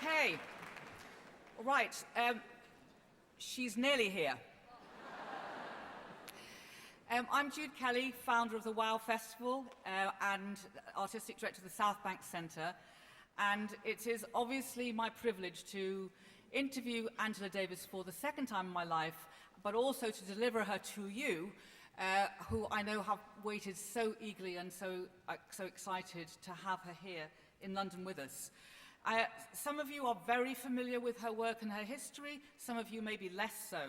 Okay. Right. She's nearly here. I'm Jude Kelly, founder of the WOW Festival and artistic director of the Southbank Centre. And it is obviously my privilege to interview Angela Davis for the second time in my life, but also to deliver her to you, who I know have waited so eagerly and so excited to have her here in London with us. Some of you are very familiar with her work and her history, some of you maybe less so.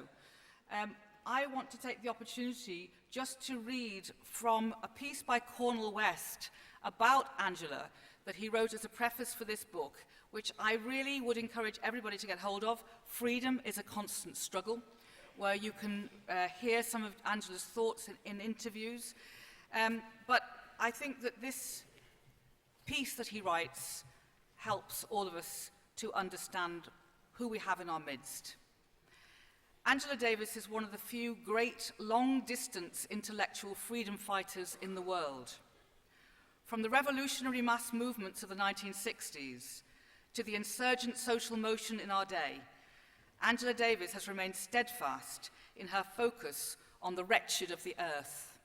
I want to take the opportunity just to read from a piece by Cornel West about Angela that he wrote as a preface for this book, which I really would encourage everybody to get hold of. Freedom is a constant struggle, where you can hear some of Angela's thoughts in interviews. But I think that this piece that he writes helps all of us to understand who we have in our midst. Angela Davis is one of the few great long-distance intellectual freedom fighters in the world. From the revolutionary mass movements of the 1960s to the insurgent social motion in our day, Angela Davis has remained steadfast in her focus on the wretched of the earth.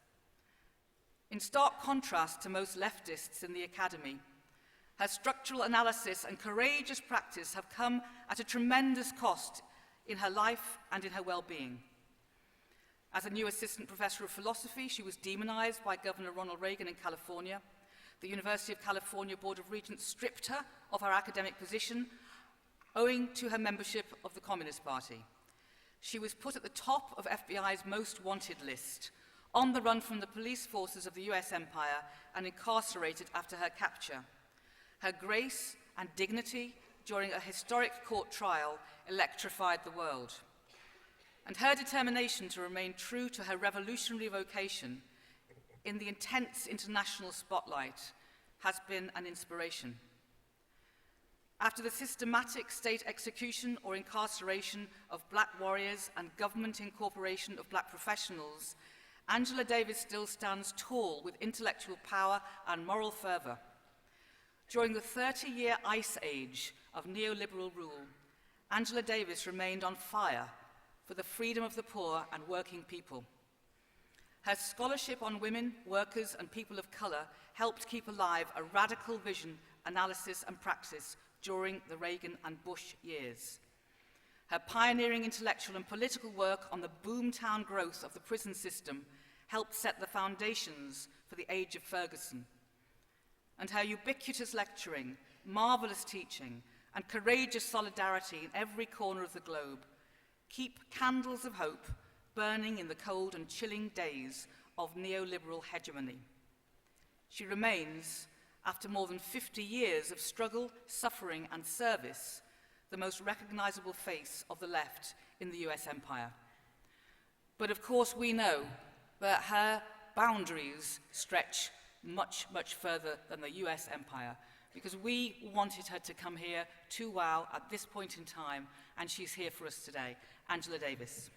In stark contrast to most leftists in the academy, her structural analysis and courageous practice have come at a tremendous cost in her life and in her well-being. As a new assistant professor of philosophy, she was demonized by Governor Ronald Reagan in California. The University of California Board of Regents stripped her of her academic position owing to her membership of the Communist Party. She was put at the top of FBI's most wanted list, on the run from the police forces of the US empire, and incarcerated after her capture. Her grace and dignity during a historic court trial electrified the world. And her determination to remain true to her revolutionary vocation in the intense international spotlight has been an inspiration. After the systematic state execution or incarceration of black warriors and government incorporation of black professionals, Angela Davis still stands tall with intellectual power and moral fervor. During the 30-year ice age of neoliberal rule, Angela Davis remained on fire for the freedom of the poor and working people. Her scholarship on women, workers, and people of color helped keep alive a radical vision, analysis, and practice during the Reagan and Bush years. Her pioneering intellectual and political work on the boomtown growth of the prison system helped set the foundations for the age of Ferguson. And her ubiquitous lecturing, marvelous teaching, and courageous solidarity in every corner of the globe keep candles of hope burning in the cold and chilling days of neoliberal hegemony. She remains, after more than 50 years of struggle, suffering, and service, the most recognizable face of the left in the US empire. But of course we know that her boundaries stretch much, much further than the US empire, because we wanted her to come here to WOW at this point in time, and she's here for us today. Angela Davis.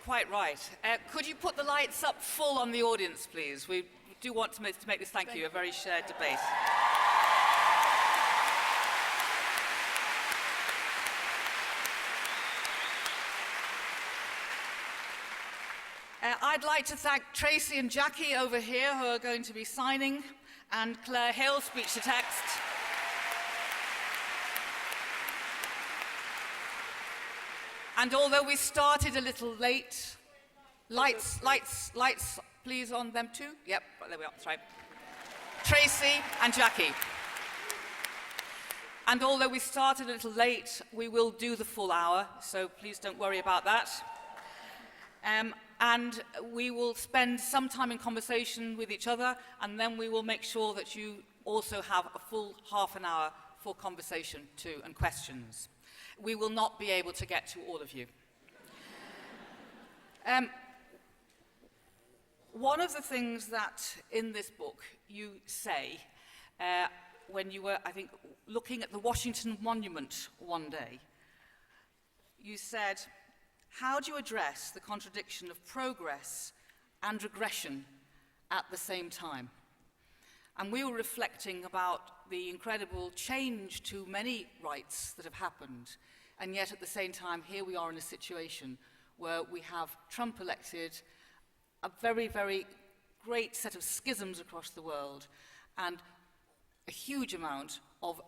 Quite right. Could you put the lights up full on the audience, please? We do want to make this, thank you, a very shared debate. I'd like to thank Tracy and Jackie over here, who are going to be signing, and Claire Hill, speech to text. And although we started a little late, lights, please, on them too. Yep, there we are, that's right. Tracy and Jackie. And although we started a little late, we will do the full hour, so please don't worry about that. And we will spend some time in conversation with each other, and then we will make sure that you also have a full half an hour for conversation too and questions. We will not be able to get to all of you. One of the things that in this book you say, when you were, I think, looking at the Washington Monument one day, you said, how do you address the contradiction of progress and regression at the same time? And we were reflecting about the incredible change to many rights that have happened, and yet at the same time, here we are in a situation where we have Trump elected, a very, very great set of schisms across the world, and a huge amount of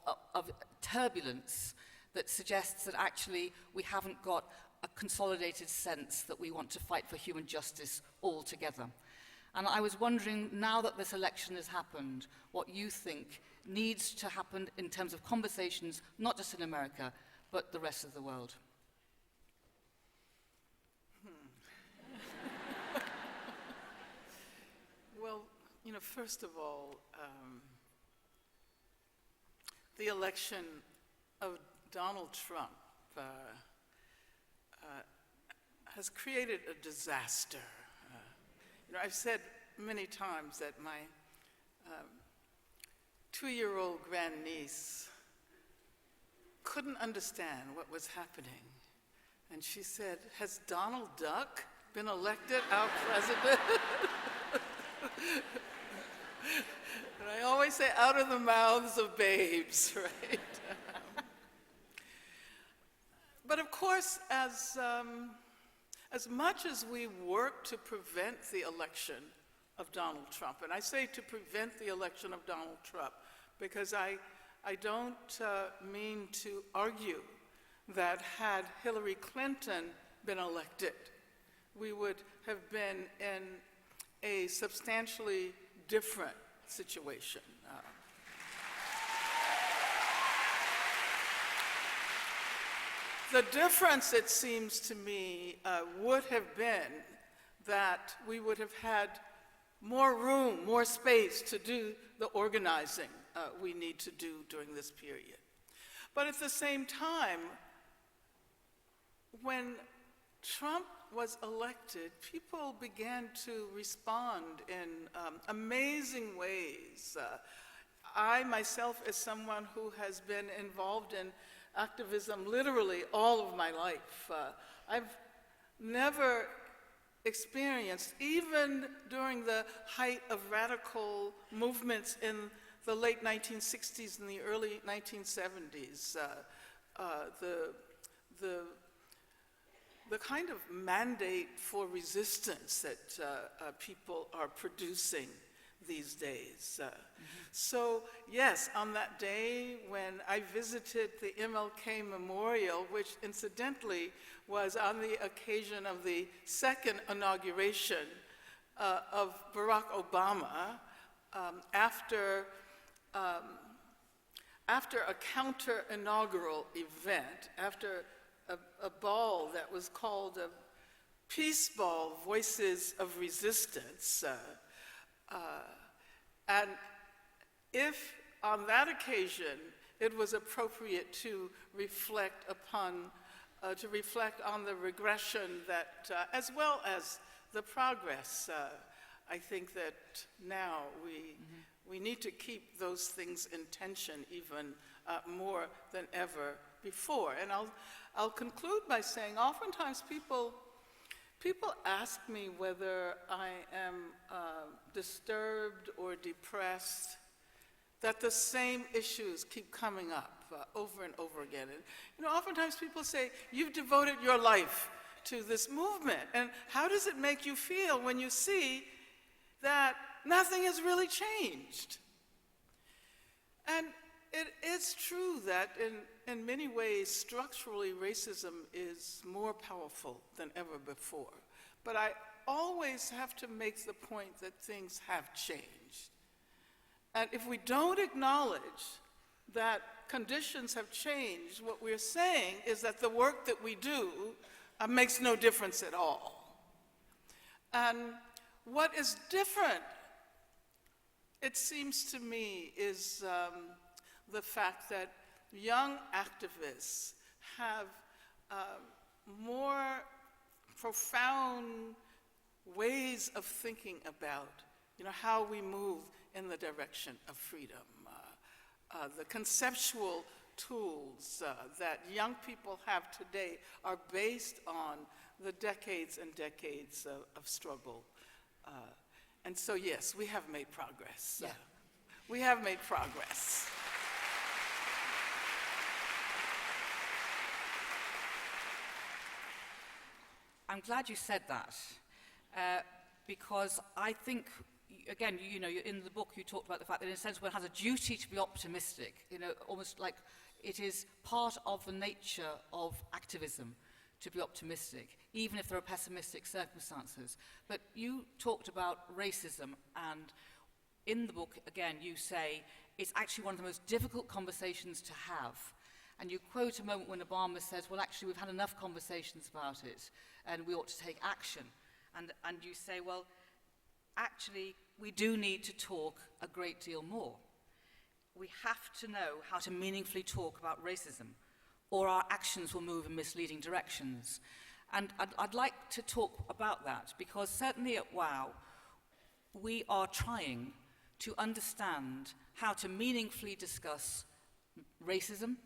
turbulence that suggests that actually we haven't got a consolidated sense that we want to fight for human justice all together. And I was wondering, now that this election has happened, what you think needs to happen in terms of conversations, not just in America, but the rest of the world. Well, first of all, the election of Donald Trump has created a disaster. I've said many times that my 2-year-old grandniece couldn't understand what was happening. And she said, has Donald Duck been elected our president? And I always say, out of the mouths of babes, right? But of course, as much as we work to prevent the election of Donald Trump, and I say to prevent the election of Donald Trump because I don't mean to argue that had Hillary Clinton been elected, we would have been in a substantially different situation. The difference, it seems to me, would have been that we would have had more room, more space to do the organizing we need to do during this period. But at the same time, when Trump was elected, people began to respond in amazing ways. I myself, as someone who has been involved in activism literally all of my life, I've never experienced, even during the height of radical movements in the late 1960s and the early 1970s, the kind of mandate for resistance that people are producing these days. So yes, on that day when I visited the MLK Memorial, which incidentally was on the occasion of the second inauguration of Barack Obama, after a counter-inaugural event, after a ball that was called a Peace Ball, Voices of Resistance. And if on that occasion it was appropriate to reflect on the regression that, as well as the progress, I think that now we need to keep those things in tension even more than ever before. And I'll conclude by saying, oftentimes people ask me whether I am disturbed or depressed that the same issues keep coming up over and over again. And oftentimes people say, you've devoted your life to this movement, and how does it make you feel when you see that nothing has really changed? And it is true that in many ways, structurally, racism is more powerful than ever before. But I always have to make the point that things have changed. And if we don't acknowledge that conditions have changed, what we're saying is that the work that we do makes no difference at all. And what is different, it seems to me, is the fact that young activists have more profound ways of thinking about, how we move in the direction of freedom. The conceptual tools that young people have today are based on the decades and decades of struggle. And so, yes, we have made progress. Yeah. We have made progress. I'm glad you said that, because I think, again, in the book you talked about the fact that in a sense one has a duty to be optimistic, almost like it is part of the nature of activism to be optimistic, even if there are pessimistic circumstances. But you talked about racism, and in the book, again, you say it's actually one of the most difficult conversations to have. And you quote a moment when Obama says, well, actually, we've had enough conversations about it, and we ought to take action. And you say, well, actually, we do need to talk a great deal more. We have to know how to meaningfully talk about racism, or our actions will move in misleading directions. And I'd like to talk about that, because certainly at WOW, we are trying to understand how to meaningfully discuss racism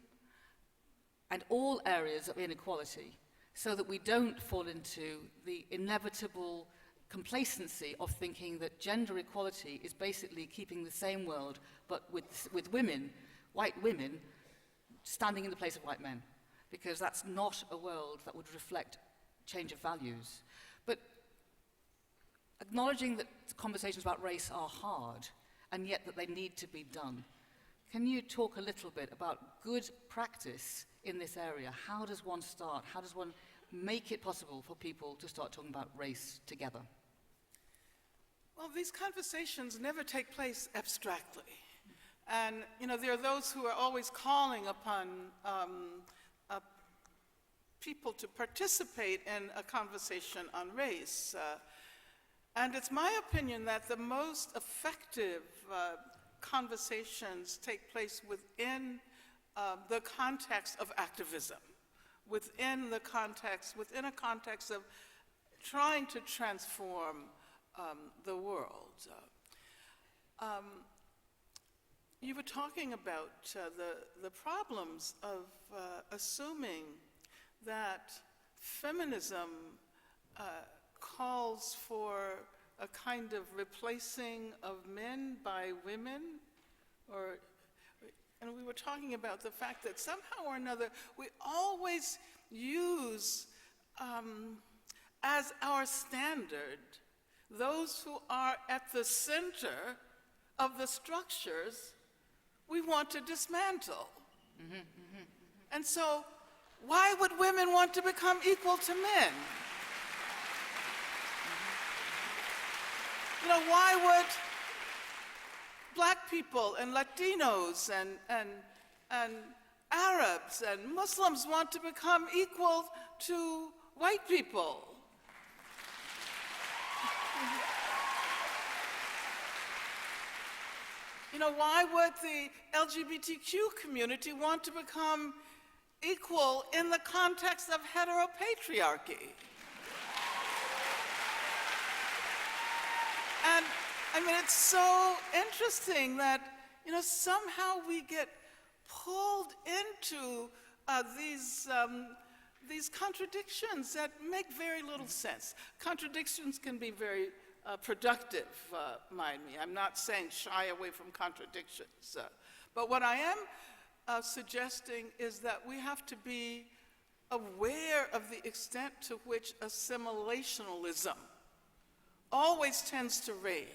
and all areas of inequality, so that we don't fall into the inevitable complacency of thinking that gender equality is basically keeping the same world, but with women, white women, standing in the place of white men, because that's not a world that would reflect change of values. But acknowledging that conversations about race are hard, and yet that they need to be done. Can you talk a little bit about good practice in this area? How does one start? How does one make it possible for people to start talking about race together? Well, these conversations never take place abstractly. And, there are those who are always calling upon people to participate in a conversation on race. And it's my opinion that the most effective conversations take place within the context of activism, within a context of trying to transform the world. You were talking about the problems of assuming that feminism calls for a kind of replacing of men by women, and we were talking about the fact that somehow or another we always use as our standard those who are at the center of the structures we want to dismantle. Mm-hmm, mm-hmm, mm-hmm. And so, why would women want to become equal to men? Mm-hmm. Why would Black people and Latinos and Arabs and Muslims want to become equal to white people? Why would the LGBTQ community want to become equal in the context of heteropatriarchy? And it's so interesting that, somehow we get pulled into these contradictions that make very little sense. Contradictions can be very productive, mind me. I'm not saying shy away from contradictions. But what I am suggesting is that we have to be aware of the extent to which assimilationalism always tends to reign.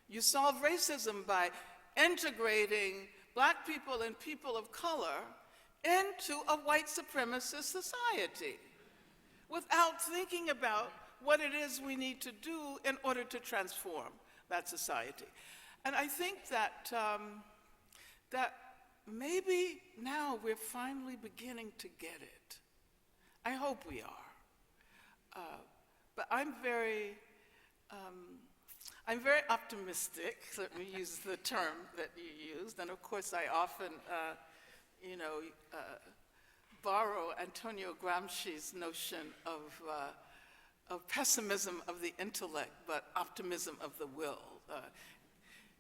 You solve racism by integrating Black people and people of color into a white supremacist society without thinking about what it is we need to do in order to transform that society. And I think that that maybe now we're finally beginning to get it. I hope we are. But I'm I'm very optimistic. Let me use the term that you used. And of course, I often, borrow Antonio Gramsci's notion of pessimism of the intellect, but optimism of the will.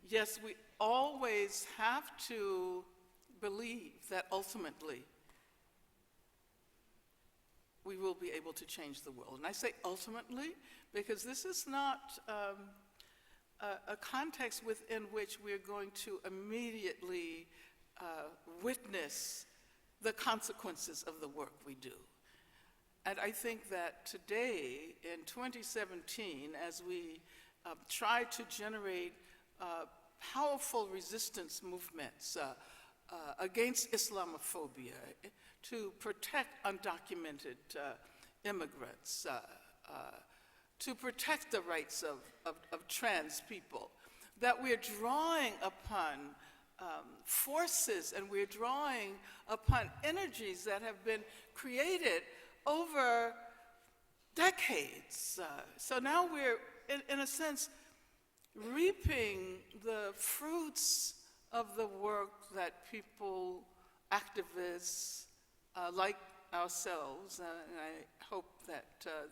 Yes, we always have to believe that ultimately we will be able to change the world. And I say ultimately because this is not a context within which we're going to immediately witness the consequences of the work we do. And I think that today, in 2017, as we try to generate powerful resistance movements against Islamophobia, to protect undocumented immigrants, to protect the rights of trans people, that we're drawing upon forces and we're drawing upon energies that have been created over decades. So now we're, in a sense, reaping the fruits of the work that people, activists like ourselves, and I hope that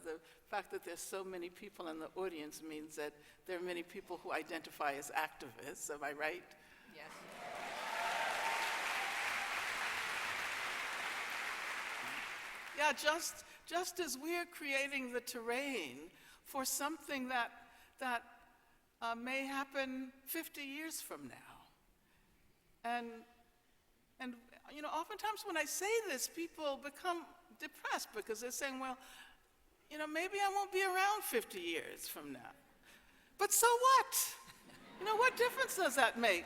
the fact that there's so many people in the audience means that there are many people who identify as activists. Am I right? Yes. Yeah, just as we're creating the terrain for something that may happen 50 years from now. And oftentimes when I say this, people become depressed because they're saying, well, maybe I won't be around 50 years from now. But so what? What difference does that make?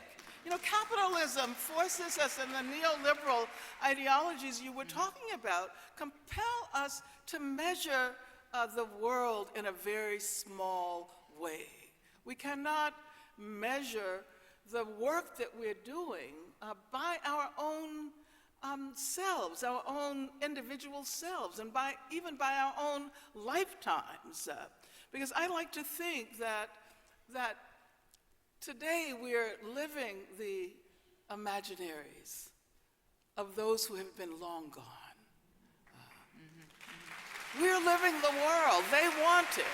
Capitalism forces us, and the neoliberal ideologies you were talking about compel us to measure the world in a very small way. We cannot measure the work that we're doing by our own selves, our own individual selves, and even by our own lifetimes. Because I like to think that today we're living the imaginaries of those who have been long gone. We're living the world. They want it.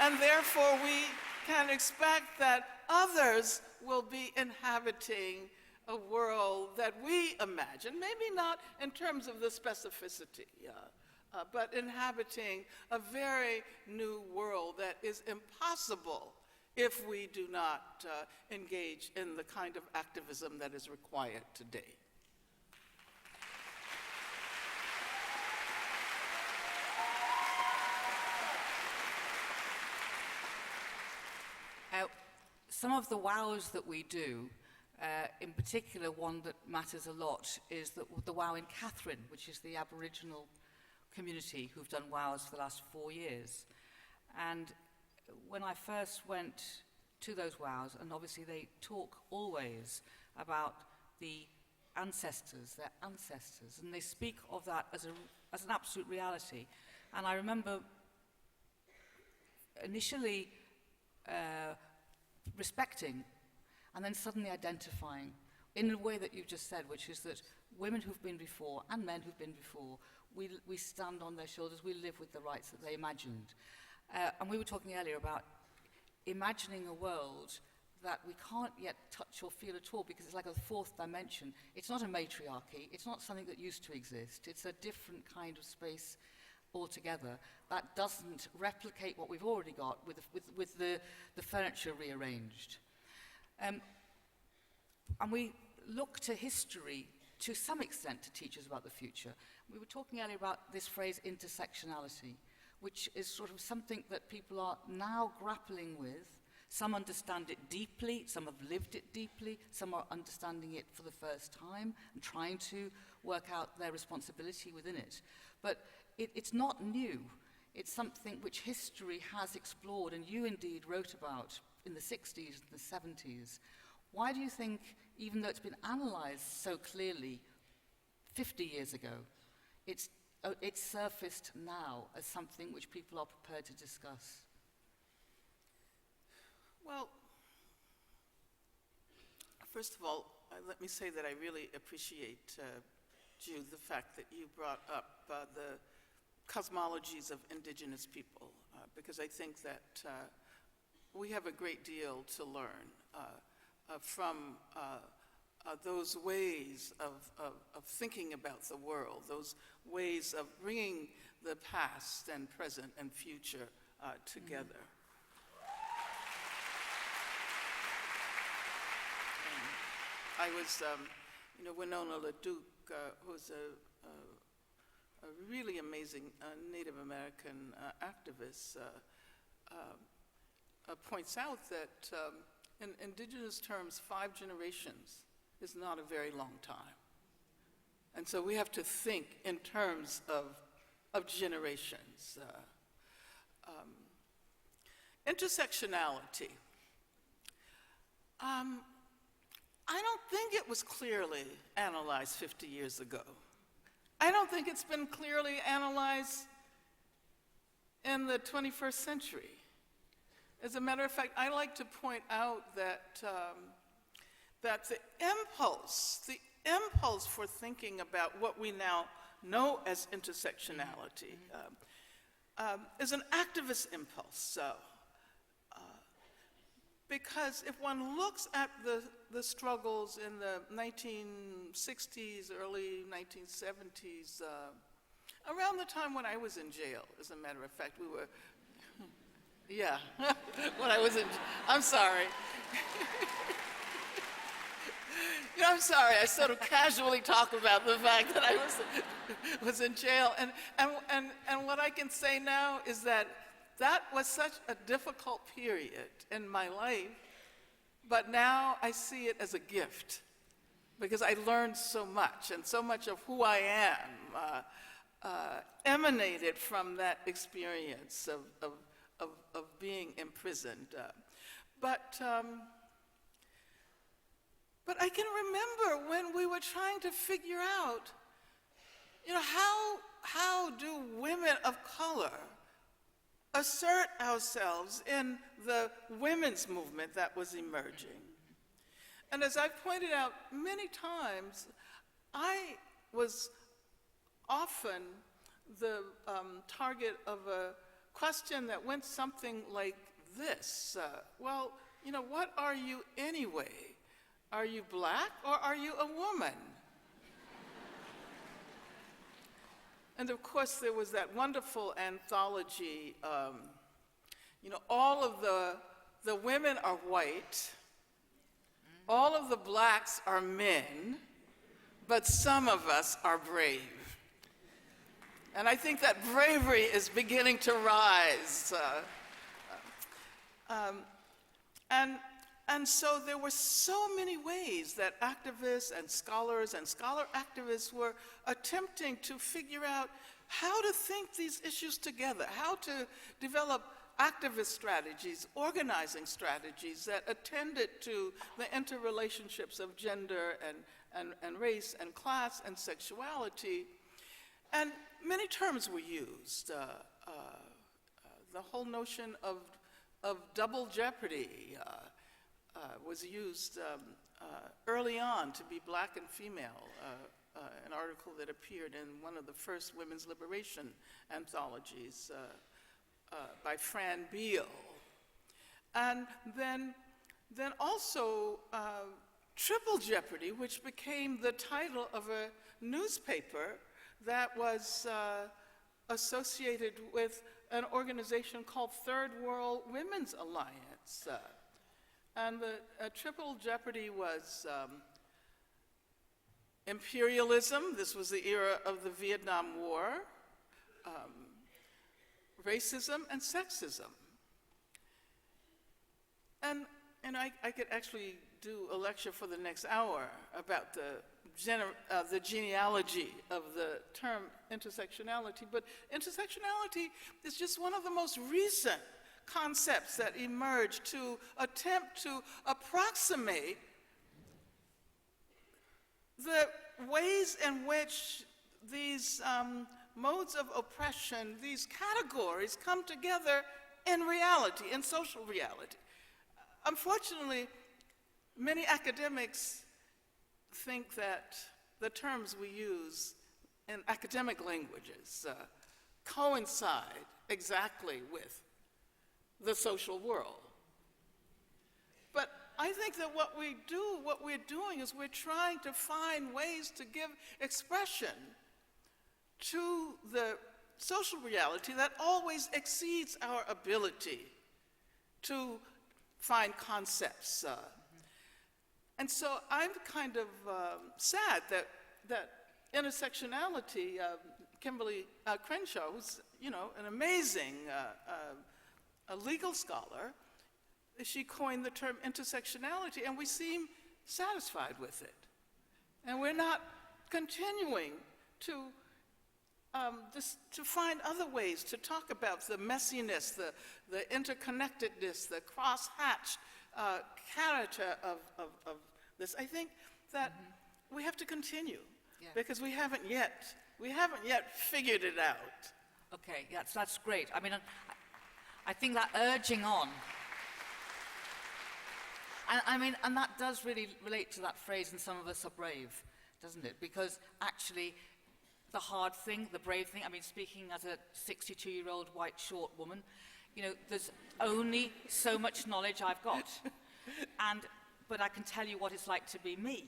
And therefore we can expect that others will be inhabiting a world that we imagine, maybe not in terms of the specificity, but inhabiting a very new world that is impossible if we do not engage in the kind of activism that is required today. Some of the wows that we do, in particular one that matters a lot, is the wow in Catherine, which is the Aboriginal community who've done wows for the last 4 years. And when I first went to those wows, and obviously they talk always about the ancestors, their ancestors, and they speak of that as an absolute reality. And I remember initially respecting and then suddenly identifying in a way that you've just said, which is that women who've been before and men who've been before, we stand on their shoulders, we live with the rights that they imagined. And we were talking earlier about imagining a world that we can't yet touch or feel at all because it's like a fourth dimension. It's not a matriarchy, it's not something that used to exist, it's a different kind of space altogether that doesn't replicate what we've already got with the furniture rearranged. And we look to history to some extent to teach us about the future. We were talking earlier about this phrase intersectionality, which is sort of something that people are now grappling with. Some understand it deeply, some have lived it deeply, some are understanding it for the first time and trying to work out their responsibility within it. But it's not new. It's something which history has explored, and you indeed wrote about in the 60s and the 70s. Why do you think, even though it's been analysed so clearly 50 years ago, it's surfaced now as something which people are prepared to discuss? Well, first of all, let me say that I really appreciate, Jude, the fact that you brought up the cosmologies of indigenous people, because I think that we have a great deal to learn from those ways of thinking about the world, those ways of bringing the past and present and future together. I was, Winona LaDuke, who's a really amazing Native American activist, points out that in indigenous terms, 5 generations is not a very long time. And so we have to think in terms of generations. Intersectionality. I don't think it was clearly analyzed 50 years ago. I don't think it's been clearly analyzed in the 21st century. As a matter of fact, I like to point out that that the impulse for thinking about what we now know as intersectionality is an activist impulse. Because if one looks at the struggles in the 1960s, early 1970s, around the time when I was in jail, as a matter of fact, we were, yeah, when I was in, I'm sorry. I'm sorry, I sort of casually talk about the fact that I was in jail. And what I can say now is that that was such a difficult period in my life, but now I see it as a gift because I learned so much, and so much of who I am emanated from that experience of being imprisoned. But I can remember when we were trying to figure out, how do women of color assert ourselves in the women's movement that was emerging. And as I've pointed out many times, I was often the target of a question that went something like this. Well, what are you anyway? Are you black or are you a woman? And of course, there was that wonderful anthology, all of the women are white, all of the blacks are men, but some of us are brave. And I think that bravery is beginning to rise. And so there were so many ways that activists and scholars and scholar activists were attempting to figure out how to think these issues together, how to develop activist strategies, organizing strategies that attended to the interrelationships of gender and race and class and sexuality. And many terms were used. The whole notion of double jeopardy was used early on to be black and female, an article that appeared in one of the first women's liberation anthologies by Fran Beal. And then also Triple Jeopardy, which became the title of a newspaper that was associated with an organization called Third World Women's Alliance. And the Triple Jeopardy was imperialism. This was the era of the Vietnam War, racism, and sexism. And I could actually do a lecture for the next hour about the genealogy of the term intersectionality. But intersectionality is just one of the most recent concepts that emerged to attempt to approximate the ways in which these modes of oppression, these categories come together in reality, in social reality. unfortunately, many academics think that the terms we use in academic languages coincide exactly with the social world. But I think that what we're doing is we're trying to find ways to give expression to the social reality that always exceeds our ability to find concepts. And so I'm kind of sad that intersectionality, Kimberly Crenshaw, who's an amazing a legal scholar, she coined the term intersectionality, and we seem satisfied with it. And we're not continuing to find other ways to talk about the messiness, the interconnectedness, the cross-hatched character of this. I think that we have to continue, because we haven't yet figured it out. Okay, yes, that's great. I mean, I think that urging on, and that does really relate to that phrase, and some of us are brave, doesn't it? Because actually, the hard thing, the brave thing, I mean, speaking as a 62-year-old white short woman, there's only so much knowledge I've got. But I can tell you what it's like to be me.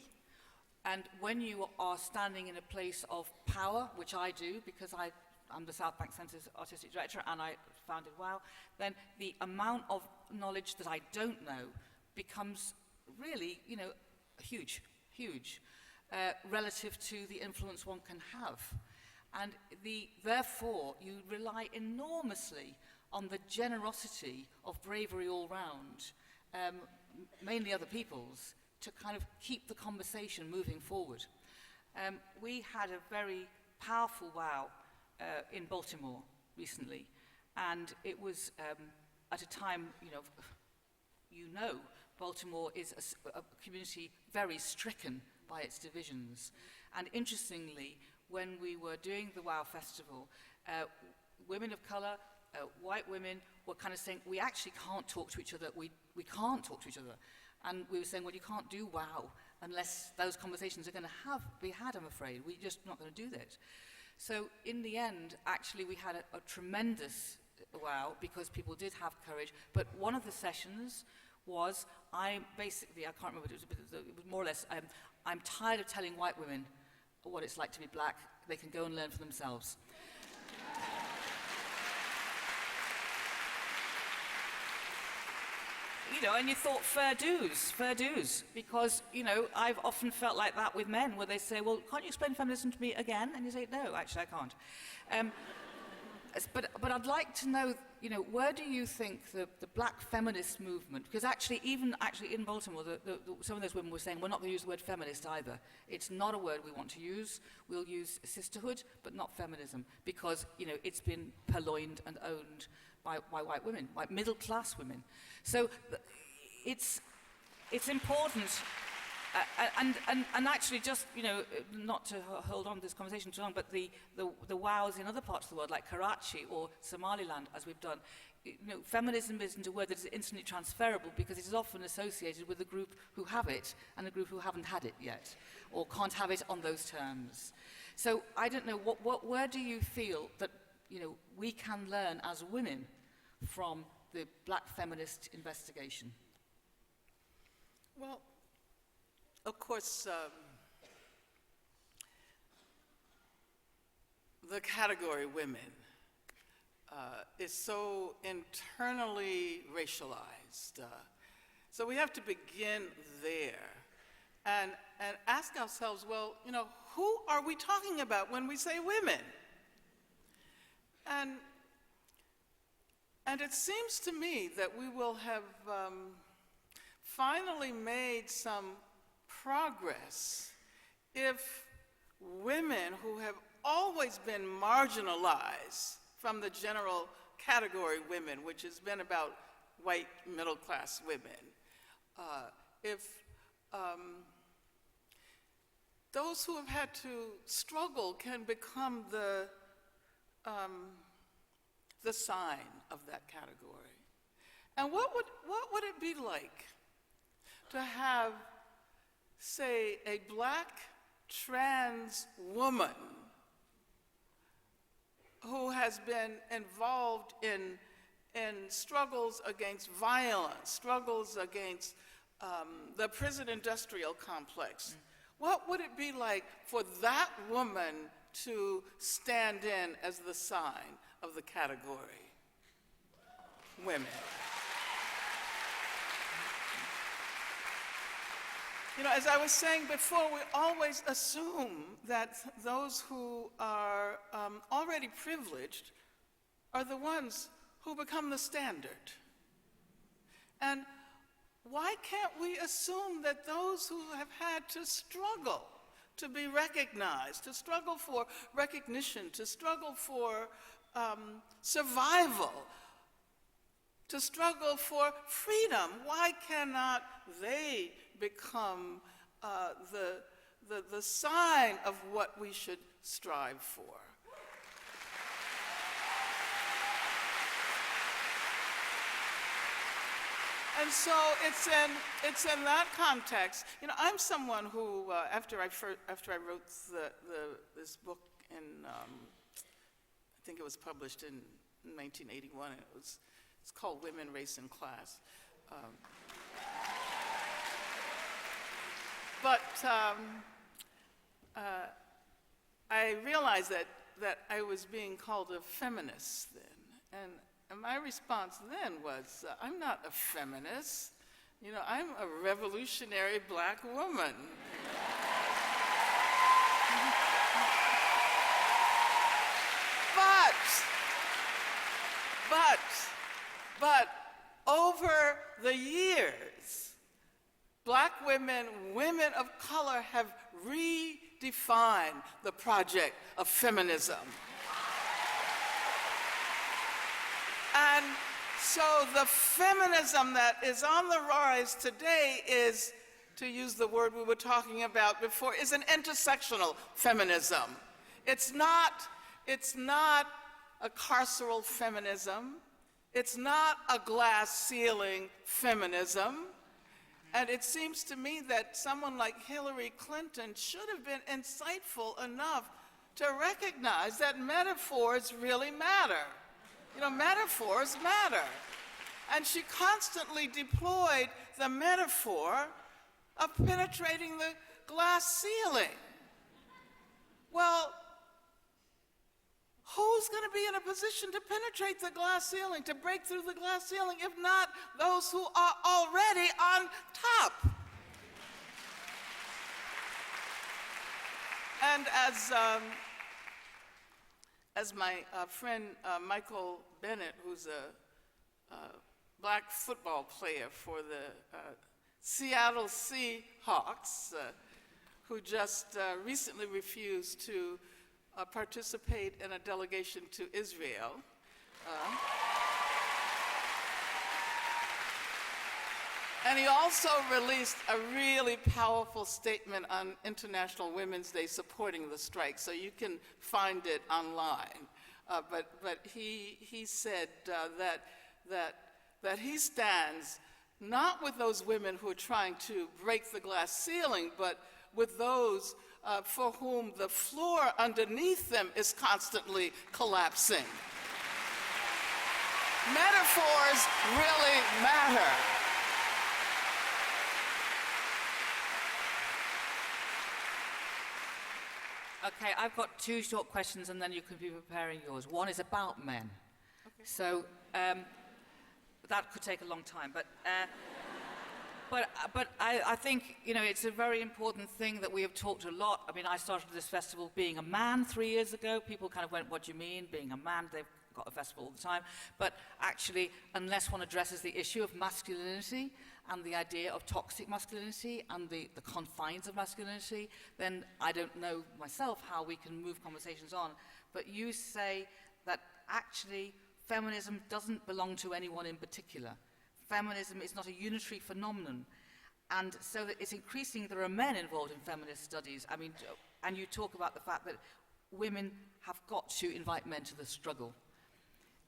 And when you are standing in a place of power, which I do, because I'm the Southbank Centre's artistic director and I founded WOW, then the amount of knowledge that I don't know becomes really, huge, relative to the influence one can have. And therefore, you rely enormously on the generosity of bravery all round, mainly other people's, to kind of keep the conversation moving forward. We had a very powerful WOW in Baltimore recently, and it was at a time, Baltimore is a community very stricken by its divisions. And interestingly, when we were doing the WOW Festival, women of color, white women were kind of saying, we actually can't talk to each other, we can't talk to each other. And we were saying, well, you can't do WOW unless those conversations are going to be had, I'm afraid. We're just not going to do that. So in the end, actually, we had a tremendous WOW because people did have courage. But one of the sessions was, I can't remember, it was more or less, I'm tired of telling white women what it's like to be black. They can go and learn for themselves. And you thought, fair dues, because, I've often felt like that with men, where they say, well, can't you explain feminism to me again? And you say, no, actually, I can't. But I'd like to know, where do you think the black feminist movement, because actually in Baltimore, some of those women were saying, we're not going to use the word feminist either. It's not a word we want to use. We'll use sisterhood, but not feminism, because, it's been purloined and owned by white women, by middle-class women. So it's important, and actually just, not to hold on to this conversation too long, but the WOWs in other parts of the world, like Karachi or Somaliland, as we've done, feminism isn't a word that is instantly transferable because it is often associated with a group who have it and a group who haven't had it yet, or can't have it on those terms. So I don't know, where do you feel that we can learn as women from the black feminist investigation? Well, of course, the category women is so internally racialized. So we have to begin there and ask ourselves, well, who are we talking about when we say women? And it seems to me that we will have finally made some progress if women who have always been marginalized from the general category women, which has been about white middle-class women, if those who have had to struggle can become the sign of that category. And what would it be like to have, say, a black trans woman who has been involved in struggles against violence, struggles against the prison industrial complex? What would it be like for that woman to stand in as the sign of the category? Women. You know, as I was saying before, we always assume that those who are already privileged are the ones who become the standard. And why can't we assume that those who have had to struggle to be recognized, to struggle for recognition, to struggle for survival, to struggle for freedom, why cannot they become the sign of what we should strive for? And so it's in that context. You know, I'm someone who, after I wrote this book in, I think it was published in 1981. It's called Women, Race, and Class. But I realized that I was being called a feminist then. And my response then was, I'm not a feminist. You know, I'm a revolutionary black woman. But over the years, black women, women of color have redefined the project of feminism. And so the feminism that is on the rise today is, to use the word we were talking about before, is an intersectional feminism. It's not a carceral feminism. It's not a glass ceiling feminism. And it seems to me that someone like Hillary Clinton should have been insightful enough to recognize that metaphors really matter. You know, metaphors matter. And she constantly deployed the metaphor of penetrating the glass ceiling. Well, who's going to be in a position to penetrate the glass ceiling, to break through the glass ceiling, if not those who are already on top? And as my friend Michael Bennett, who's a black football player for the Seattle Seahawks, who just recently refused to participate in a delegation to Israel. And he also released a really powerful statement on International Women's Day supporting the strike, so you can find it online. But he said that he stands not with those women who are trying to break the glass ceiling, but with those for whom the floor underneath them is constantly collapsing. Metaphors really matter. Okay, I've got two short questions and then you can be preparing yours. One is about men. Okay. So that could take a long time, but I think, you know, it's a very important thing that we have talked a lot. I mean, I started this festival being a man 3 years ago. People kind of went, what do you mean, being a man? They've got a festival all the time. But actually, unless one addresses the issue of masculinity and the idea of toxic masculinity and the confines of masculinity, then I don't know myself how we can move conversations on. But you say that actually feminism doesn't belong to anyone in particular. Feminism is not a unitary phenomenon. And so that it's increasing, there are men involved in feminist studies. I mean, and you talk about the fact that women have got to invite men to the struggle.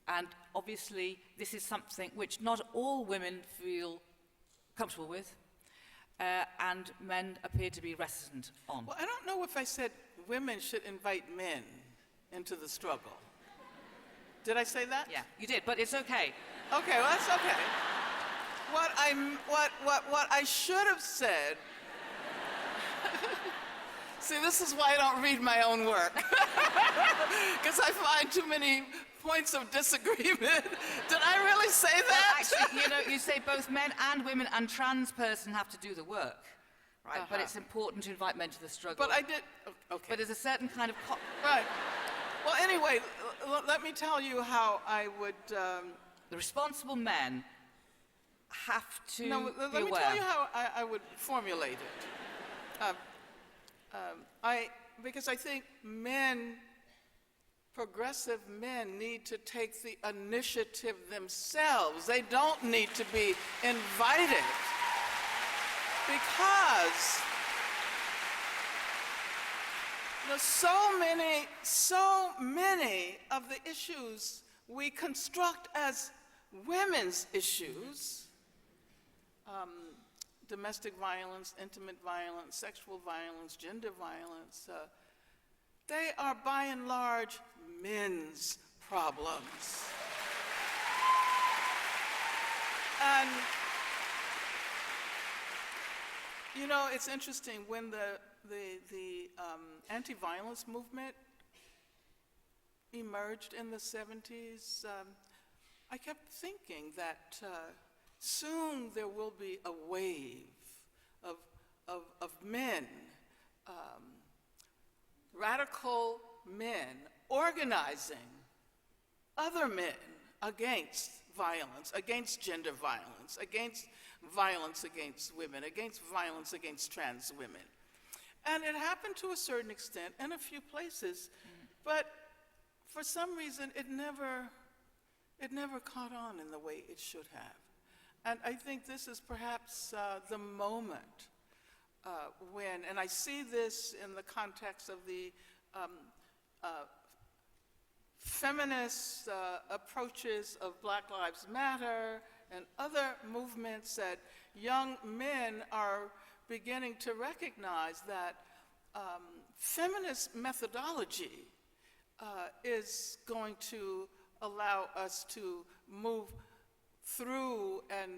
And obviously, this is something which not all women feel comfortable with, and men appear to be reticent on. Well, I don't know if I said women should invite men into the struggle. Did I say that? Yeah, you did, but it's okay. Okay, well, that's okay. What I should have said. See, this is why I don't read my own work, because I find too many points of disagreement. Did I really say that? Well, actually, you say both men and women and trans person have to do the work, right? But it's important to invite men to the struggle. But I did. Okay. But there's a certain kind of right. Well, anyway, let me tell you how I would. The responsible men have to no, be let me aware. tell you how I would formulate it. Because I think men, progressive men, need to take the initiative themselves. They don't need to be invited. Because so many of the issues we construct as women's issues, domestic violence, intimate violence, sexual violence, gender violence, they are by and large men's problems. And, it's interesting, when the anti-violence movement emerged in the 70s, I kept thinking that soon there will be a wave of men, radical men, organizing other men against violence, against gender violence, against violence against women, against violence against trans women. And it happened to a certain extent in a few places, but for some reason it never caught on in the way it should have. And I think this is perhaps the moment when, and I see this in the context of the feminist approaches of Black Lives Matter and other movements, that young men are beginning to recognize that feminist methodology is going to allow us to move through and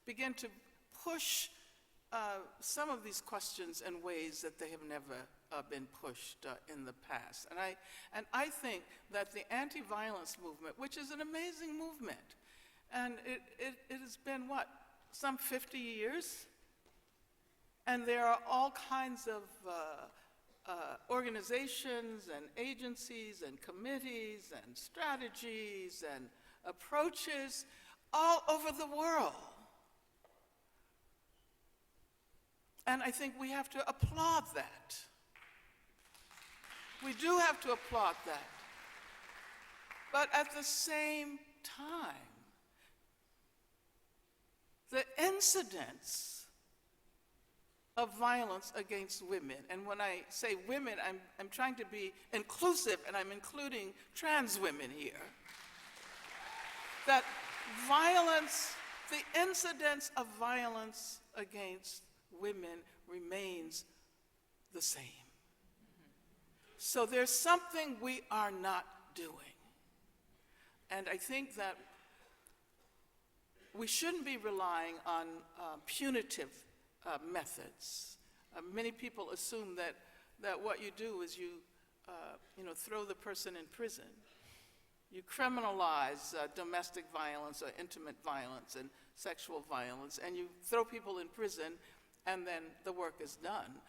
begin to push some of these questions in ways that they have never been pushed in the past. And I think that the anti-violence movement, which is an amazing movement, and it has been, some 50 years? And there are all kinds of organizations and agencies and committees and strategies and approaches all over the world. And I think we have to applaud that. We do have to applaud that. But at the same time, the incidence of violence against women, and when I say women, I'm trying to be inclusive, and I'm including trans women here, that violence, the incidence of violence against women remains the same. So there's something we are not doing. And I think that we shouldn't be relying on punitive methods. Many people assume that what you do is you throw the person in prison. You criminalize domestic violence or intimate violence and sexual violence, and you throw people in prison, and then the work is done.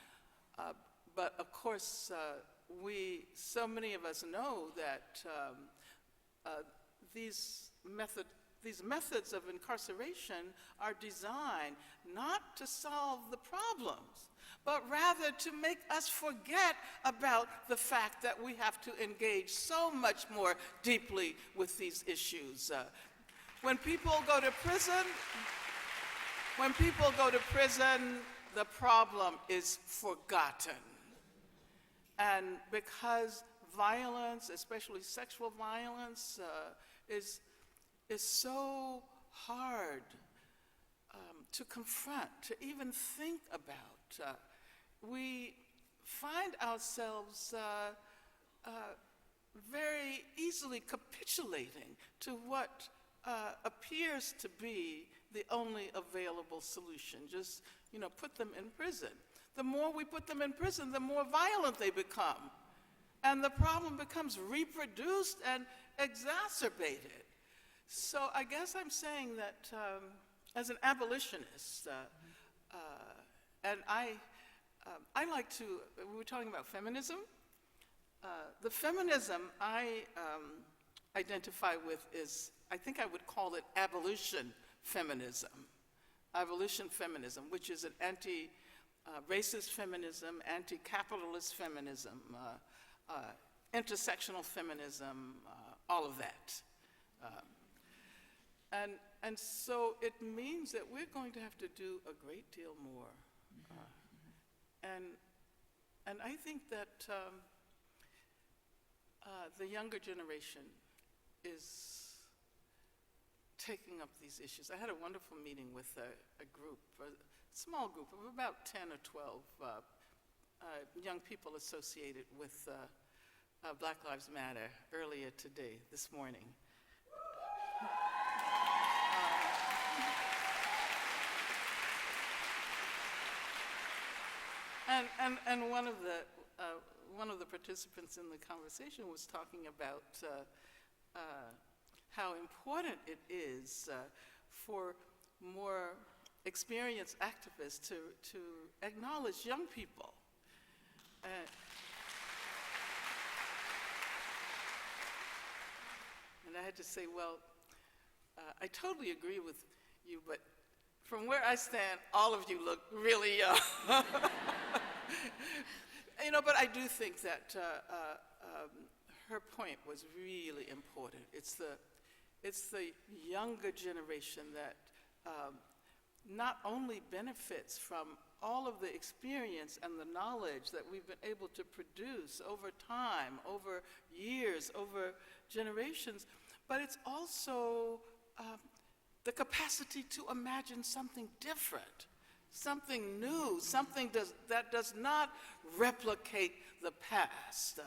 But of course, so many of us know that these methods of incarceration are designed not to solve the problems, but rather to make us forget about the fact that we have to engage so much more deeply with these issues. When people go to prison, the problem is forgotten. And because violence, especially sexual violence, is so hard to confront, to even think about. We find ourselves very easily capitulating to what appears to be the only available solution. Just, put them in prison. The more we put them in prison, the more violent they become. And the problem becomes reproduced and exacerbated. So I guess I'm saying that as an abolitionist, and I like to, we were talking about feminism. The feminism I identify with is, I think I would call it abolition feminism. Abolition feminism, which is an anti-racist feminism, anti-capitalist feminism, intersectional feminism, all of that. And so it means that we're going to have to do a great deal more. And I think that the younger generation is taking up these issues. I had a wonderful meeting with a group, a small group of about 10 or 12 young people associated with Black Lives Matter earlier today, this morning. And one of the participants in the conversation was talking about how important it is for more experienced activists to acknowledge young people. And I had to say, well, I totally agree with you, but from where I stand, all of you look really young. But I do think that her point was really important. It's the younger generation that not only benefits from all of the experience and the knowledge that we've been able to produce over time, over years, over generations, but it's also the capacity to imagine something different, something new, something that does not replicate the past.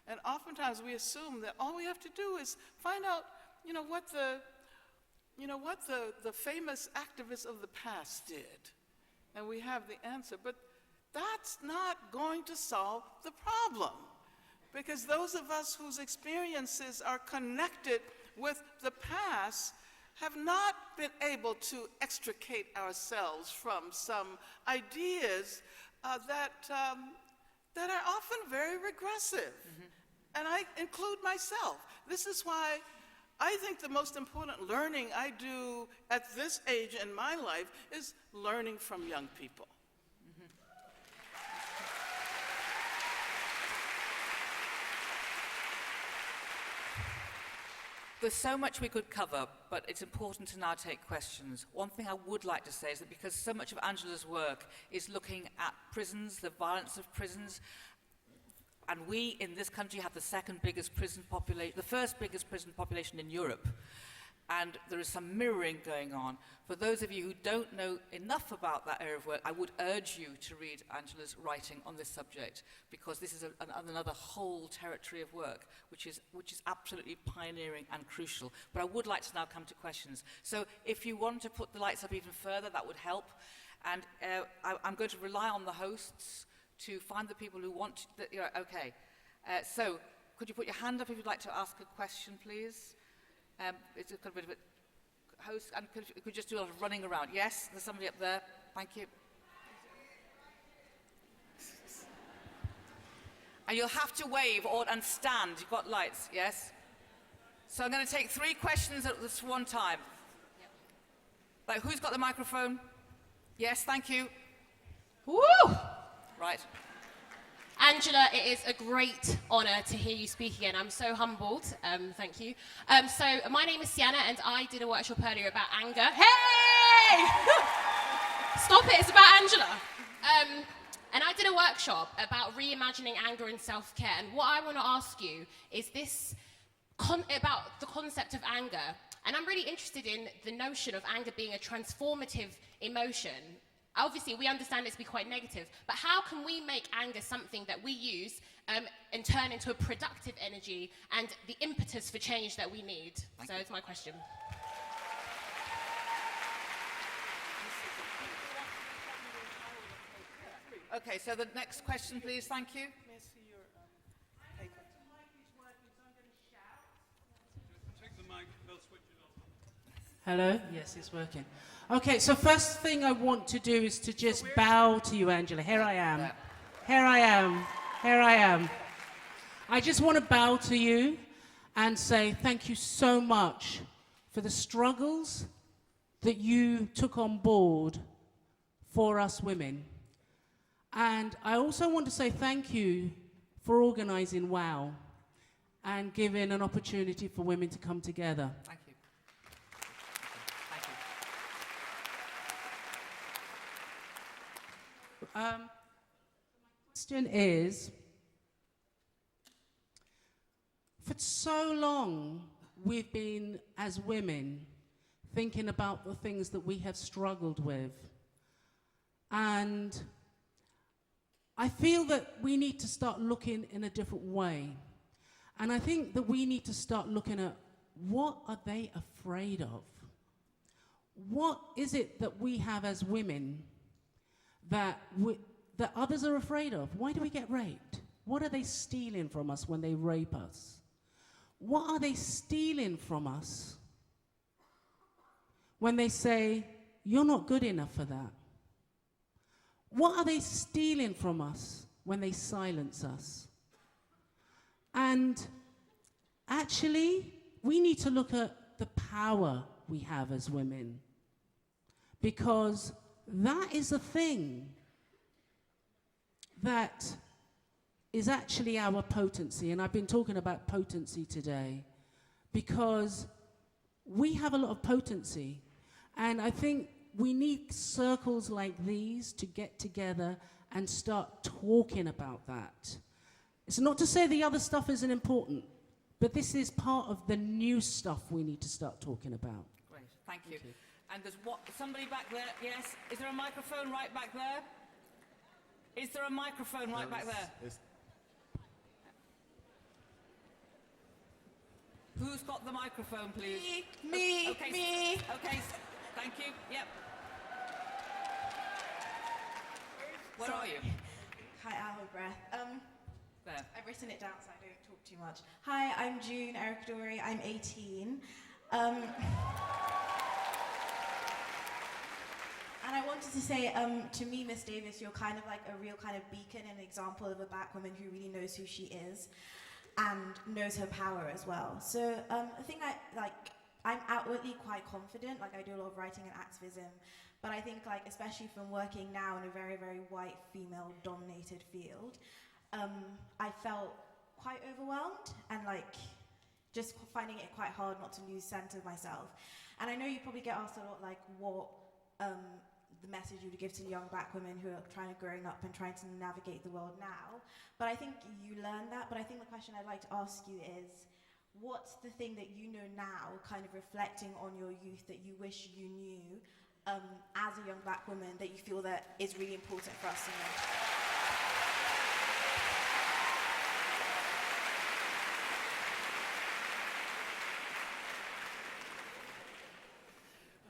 And oftentimes we assume that all we have to do is find out, what the famous activists of the past did, and we have the answer. But that's not going to solve the problem, because those of us whose experiences are connected with the past have not been able to extricate ourselves from some ideas that are often very regressive. And I include myself. This is why I think the most important learning I do at this age in my life is learning from young people. There's so much we could cover, but it's important to now take questions. One thing I would like to say is that because so much of Angela's work is looking at prisons, the violence of prisons, and we in this country have the first biggest prison population in Europe, and there is some mirroring going on. For those of you who don't know enough about that area of work, I would urge you to read Angela's writing on this subject, because this is another whole territory of work, which is absolutely pioneering and crucial. But I would like to now come to questions. So if you want to put the lights up even further, that would help. And I'm going to rely on the hosts to find the people who want to, okay. So could you put your hand up if you'd like to ask a question, please? It's a bit of a host, and could you just do a lot of running around? Yes, there's somebody up there. Thank you. And you'll have to wave and stand. You've got lights, yes? So I'm going to take 3 questions at this one time. Like, who's got the microphone? Yes, thank you. Woo! Right. Angela, it is a great honour to hear you speak again. I'm so humbled. Thank you. So my name is Sienna, and I did a workshop earlier about anger. Hey! Stop it, it's about Angela. And I did a workshop about reimagining anger and self-care. And what I want to ask you is this about the concept of anger. And I'm really interested in the notion of anger being a transformative emotion. Obviously, we understand it to be quite negative, but how can we make anger something that we use and turn into a productive energy and the impetus for change that we need? So it's my question. Okay, so the next question, please. Thank you. May I see your paper? Take the mic, they'll switch it on. Hello? Yes, it's working. Okay, so first thing I want to do is to just bow to you, Angela. Here I am. Here I am. Here I am. I just want to bow to you and say thank you so much for the struggles that you took on board for us women. And I also want to say thank you for organizing WOW and giving an opportunity for women to come together. Thank you. Thank you. Question is, for so long we've been, as women, thinking about the things that we have struggled with. And I feel that we need to start looking in a different way. And I think that we need to start looking at what are they afraid of? What is it that we have as women that others are afraid of? Why do we get raped? What are they stealing from us when they rape us? What are they stealing from us when they say, you're not good enough for that? What are they stealing from us when they silence us? And actually, we need to look at the power we have as women, because that is the thing that is actually our potency. And I've been talking about potency today because we have a lot of potency. And I think we need circles like these to get together and start talking about that. It's not to say the other stuff isn't important, but this is part of the new stuff we need to start talking about. Great, thank you. And there's somebody back there, yes? Is there a microphone right back there? Is there a microphone right back there? Who's got the microphone, please? Me, okay, me. Okay, thank you, yep. Where are you? Hi, out of breath. There. I've written it down so I don't talk too much. Hi, I'm Jude Dory. I'm 18. And I wanted to say, to me, Miss Davis, you're kind of like a real kind of beacon and example of a black woman who really knows who she is and knows her power as well. So I think I'm outwardly quite confident. Like, I do a lot of writing and activism, but I think, like, especially from working now in a very, very white, female-dominated field, I felt quite overwhelmed and, like, just finding it quite hard not to lose sense of myself. And I know you probably get asked a lot, like, what the message you would give to young black women who are trying to growing up and trying to navigate the world now. But I think you learn that. But I think the question I'd like to ask you is, what's the thing that you know now, kind of reflecting on your youth, that you wish you knew as a young black woman, that you feel that is really important for us to know?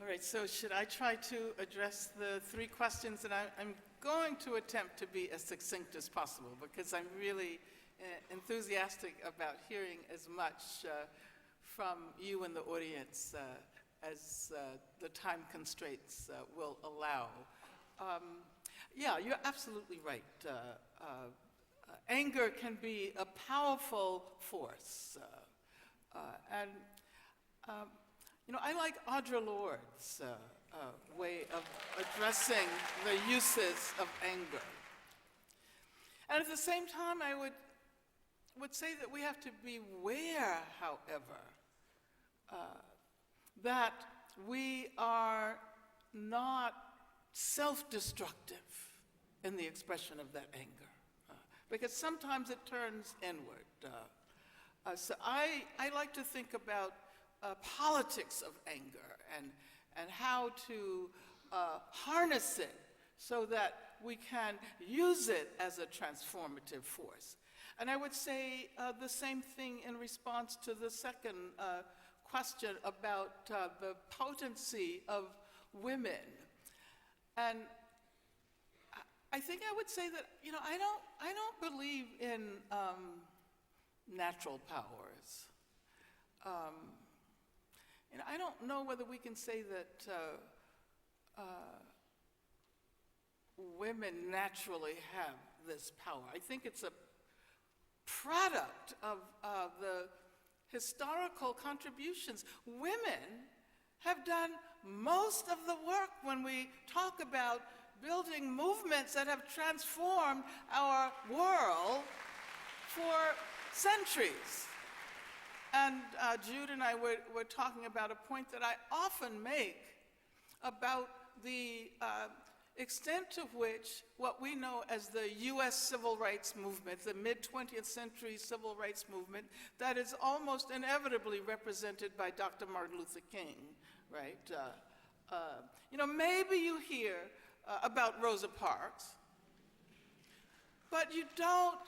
All right, so should I try to address the three questions? And I'm going to attempt to be as succinct as possible because I'm really enthusiastic about hearing as much from you and the audience as the time constraints will allow. Yeah, you're absolutely right. Anger can be a powerful force. You know, I like Audre Lorde's way of addressing the uses of anger. And at the same time, I would say that we have to beware, however, that we are not self-destructive in the expression of that anger, because sometimes it turns inward. So I like to think about politics of anger and how to harness it so that we can use it as a transformative force. And I would say the same thing in response to the second question about the potency of women. And I think I would say that, you know, I don't believe in natural powers. You know, I don't know whether we can say that women naturally have this power. I think it's a product of the historical contributions. Women have done most of the work when we talk about building movements that have transformed our world for centuries. And Jude and I were talking about a point that I often make about the extent to which what we know as the US civil rights movement, the mid-20th century civil rights movement, that is almost inevitably represented by Dr. Martin Luther King, right? You know, maybe you hear about Rosa Parks, but you don't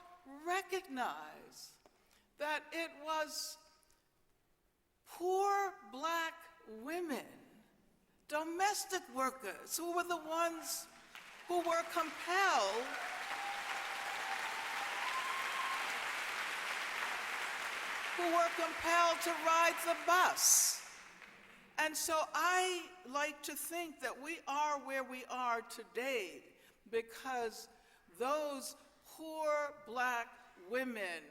recognize that it was poor black women, domestic workers, who were the ones who were compelled to ride the bus. And so I like to think that we are where we are today because those poor black women,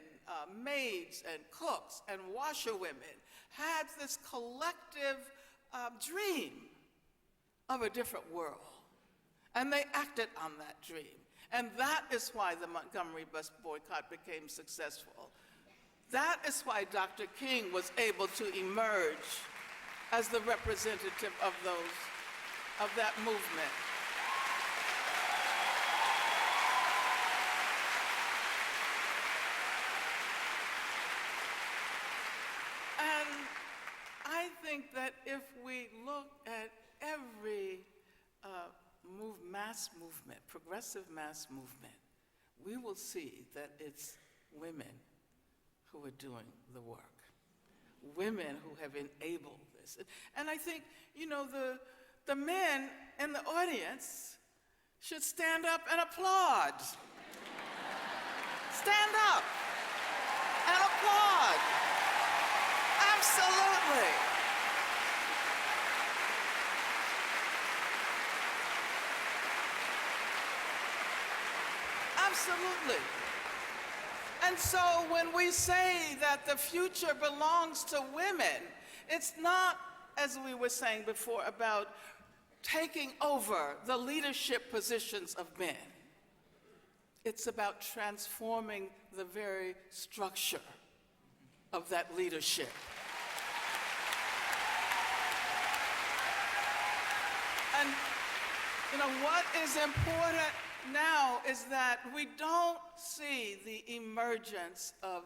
maids and cooks and washerwomen, had this collective dream of a different world. And they acted on that dream. And that is why the Montgomery bus boycott became successful. That is why Dr. King was able to emerge as the representative of that movement. And I think that if we look at every mass movement, progressive mass movement, we will see that it's women who are doing the work. Women who have enabled this. And I think, you know, the men in the audience should stand up and applaud. Stand up and applaud. Absolutely. Absolutely. And so when we say that the future belongs to women, it's not, as we were saying before, about taking over the leadership positions of men. It's about transforming the very structure of that leadership. And, you know, what is important now is that we don't see the emergence of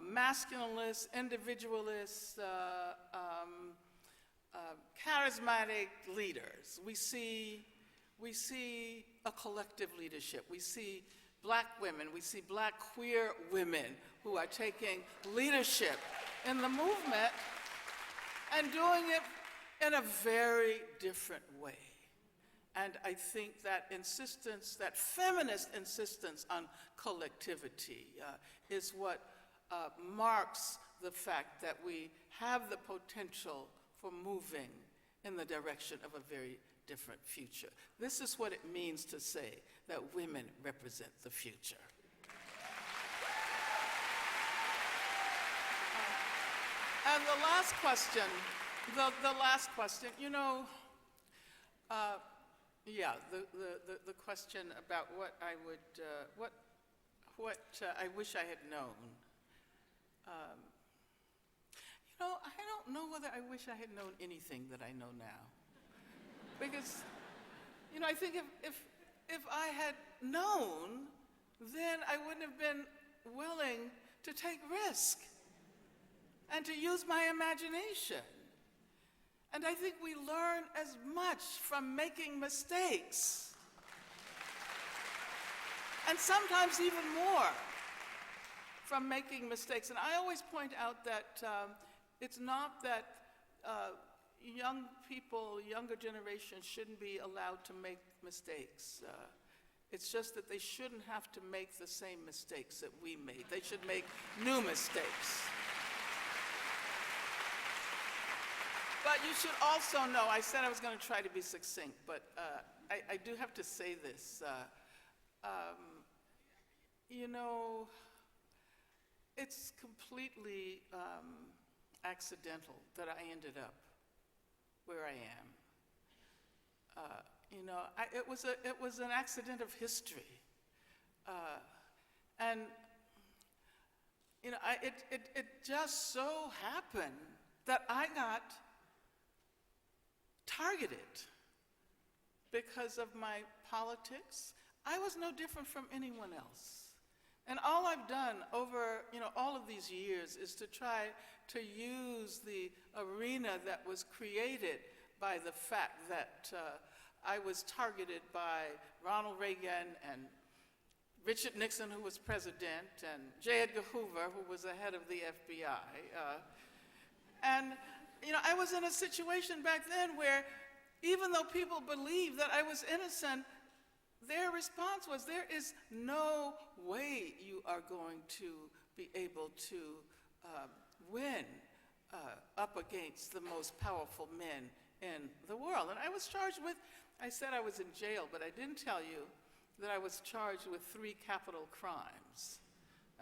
masculinist, individualist, charismatic leaders. We see a collective leadership. We see black women, we see black queer women who are taking leadership in the movement and doing it in a very different way. And I think that insistence, that feminist insistence on collectivity is what marks the fact that we have the potential for moving in the direction of a very different future. This is what it means to say that women represent the future. And the last question, you know, the question about what I would, what I wish I had known. You know, I don't know whether I wish I had known anything that I know now. Because, I think if I had known, then I wouldn't have been willing to take risk and to use my imagination. And I think we learn as much from making mistakes, and sometimes even more from making mistakes. And I always point out that it's not that young people, younger generations shouldn't be allowed to make mistakes. It's just that they shouldn't have to make the same mistakes that we made. They should make new mistakes. But you should also know, I said I was going to try to be succinct, but I do have to say this. It's completely accidental that I ended up where I am. It was an accident of history, and it just so happened that I got targeted because of my politics. I was no different from anyone else. And all I've done over all of these years is to try to use the arena that was created by the fact that I was targeted by Ronald Reagan and Richard Nixon, who was president, and J. Edgar Hoover, who was the head of the FBI. I was in a situation back then where even though people believed that I was innocent, their response was, there is no way you are going to be able to win up against the most powerful men in the world. And I was charged with, I said I was in jail, but I didn't tell you that I was charged with 3 capital crimes.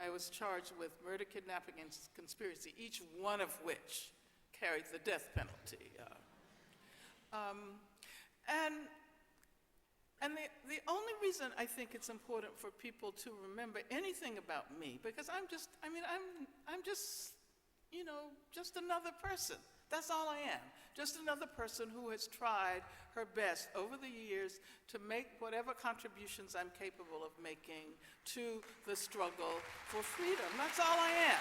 I was charged with murder, kidnapping, and conspiracy, each one of which carried the death penalty. And the only reason I think it's important for people to remember anything about me, because I'm just another person. That's all I am. Just another person who has tried her best over the years to make whatever contributions I'm capable of making to the struggle for freedom. That's all I am.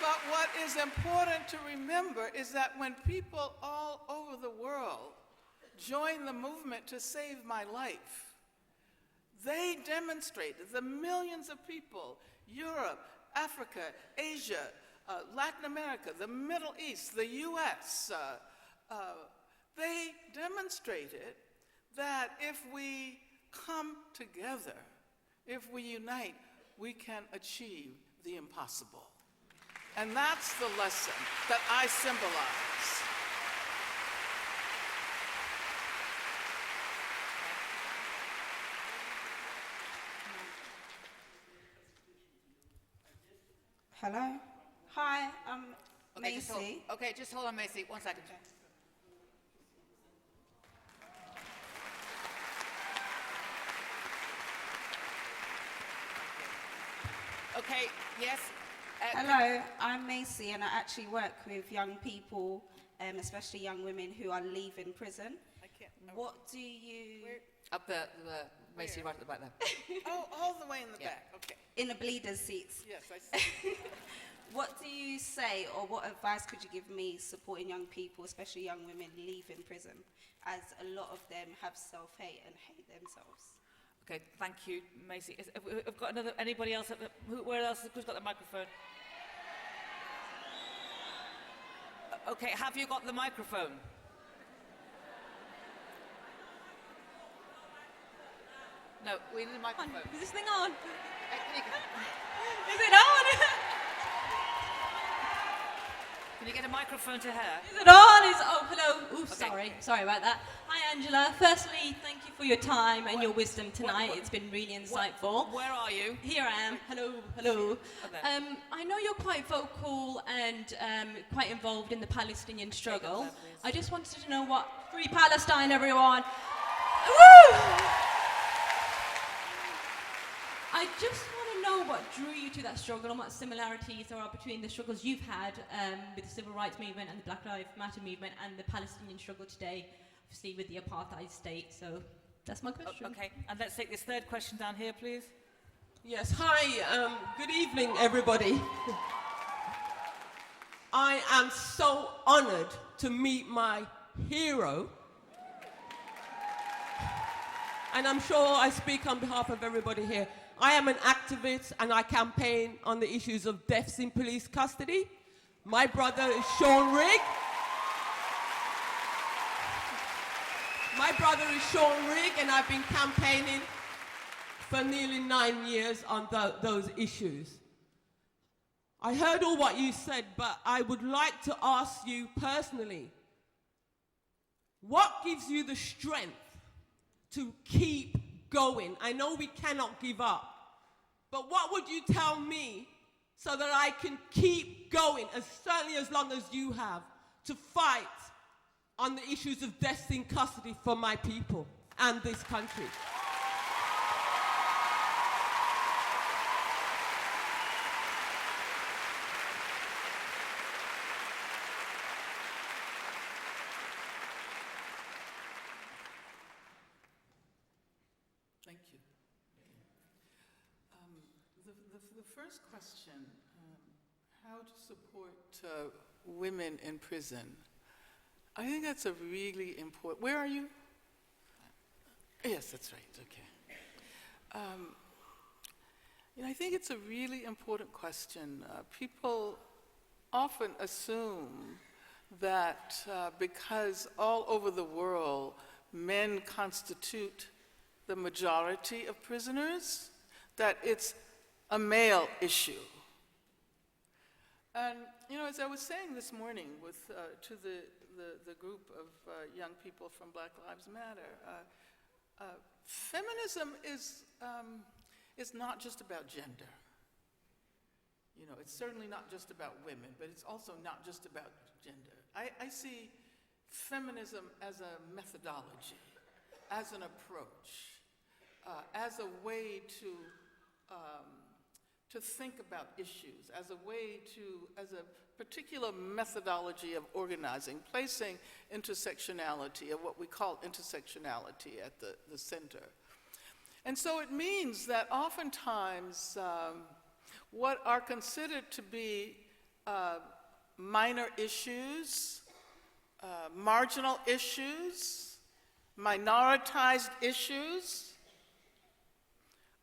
But what is important to remember is that when people all over the world join the movement to save my life, they demonstrated, the millions of people, Europe, Africa, Asia, Latin America, the Middle East, the US, they demonstrated that if we come together, if we unite, we can achieve the impossible. And that's the lesson that I symbolize. Hello. Hi, I'm Okay, Macy. just hold on, Macy. 1 second. Okay, yes. Hello, I'm Macy, and I actually work with young people, especially young women who are leaving prison. I can't. What do you... Up the Macy, right at the back there. Oh, all the way in the Yeah. back. Okay. In the bleeders' seats. Yes, I see. What do you say, or what advice could you give me supporting young people, especially young women leaving prison, as a lot of them have self-hate and hate themselves? Okay, thank you, Macy. I've got anybody else? Where else? Who's got the microphone? Okay, have you got the microphone? No, we need a microphone. Is this thing on? Can Is it on? you get a microphone to her? Is it on? Oh, hello. Ooh, Okay. sorry about that. Hi, Angela. Firstly, thank you for your time and your wisdom tonight. what- It's been really insightful. Where are you? Here I am. Hello. Okay. I know you're quite vocal and quite involved in the Palestinian struggle. that, please. I just wanted to know what... Free Palestine, everyone! Woo! I just want to know what drew you to that struggle and what similarities there are between the struggles you've had with the civil rights movement and the Black Lives Matter movement and the Palestinian struggle today, obviously with the apartheid state. So that's my question. Okay, and let's take this third question down here, please. Yes, hi, good evening, everybody. I am so honored to meet my hero. And I'm sure I speak on behalf of everybody here. I am an activist and I campaign on the issues of deaths in police custody. My brother is Sean Rigg. My brother is Sean Rigg, and I've been campaigning for nearly 9 years on those issues. I heard all what you said, but I would like to ask you personally, what gives you the strength to keep going? I know we cannot give up, but what would you tell me so that I can keep going, certainly as long as you have, to fight on the issues of deaths in custody for my people and this country? Thank you. The first question, how to support women in prison. I think that's a really important. Where are you? Yes, that's right. Okay. I think it's a really important question. People often assume that because all over the world men constitute the majority of prisoners, that it's a male issue. And as I was saying this morning to the group of young people from Black Lives Matter, feminism is not just about gender. It's certainly not just about women, but it's also not just about gender. I see feminism as a methodology, as an approach, as a way to think about issues, as a particular methodology of organizing, placing intersectionality, or what we call intersectionality, at the center. And so it means that oftentimes what are considered to be minor issues, marginal issues, minoritized issues,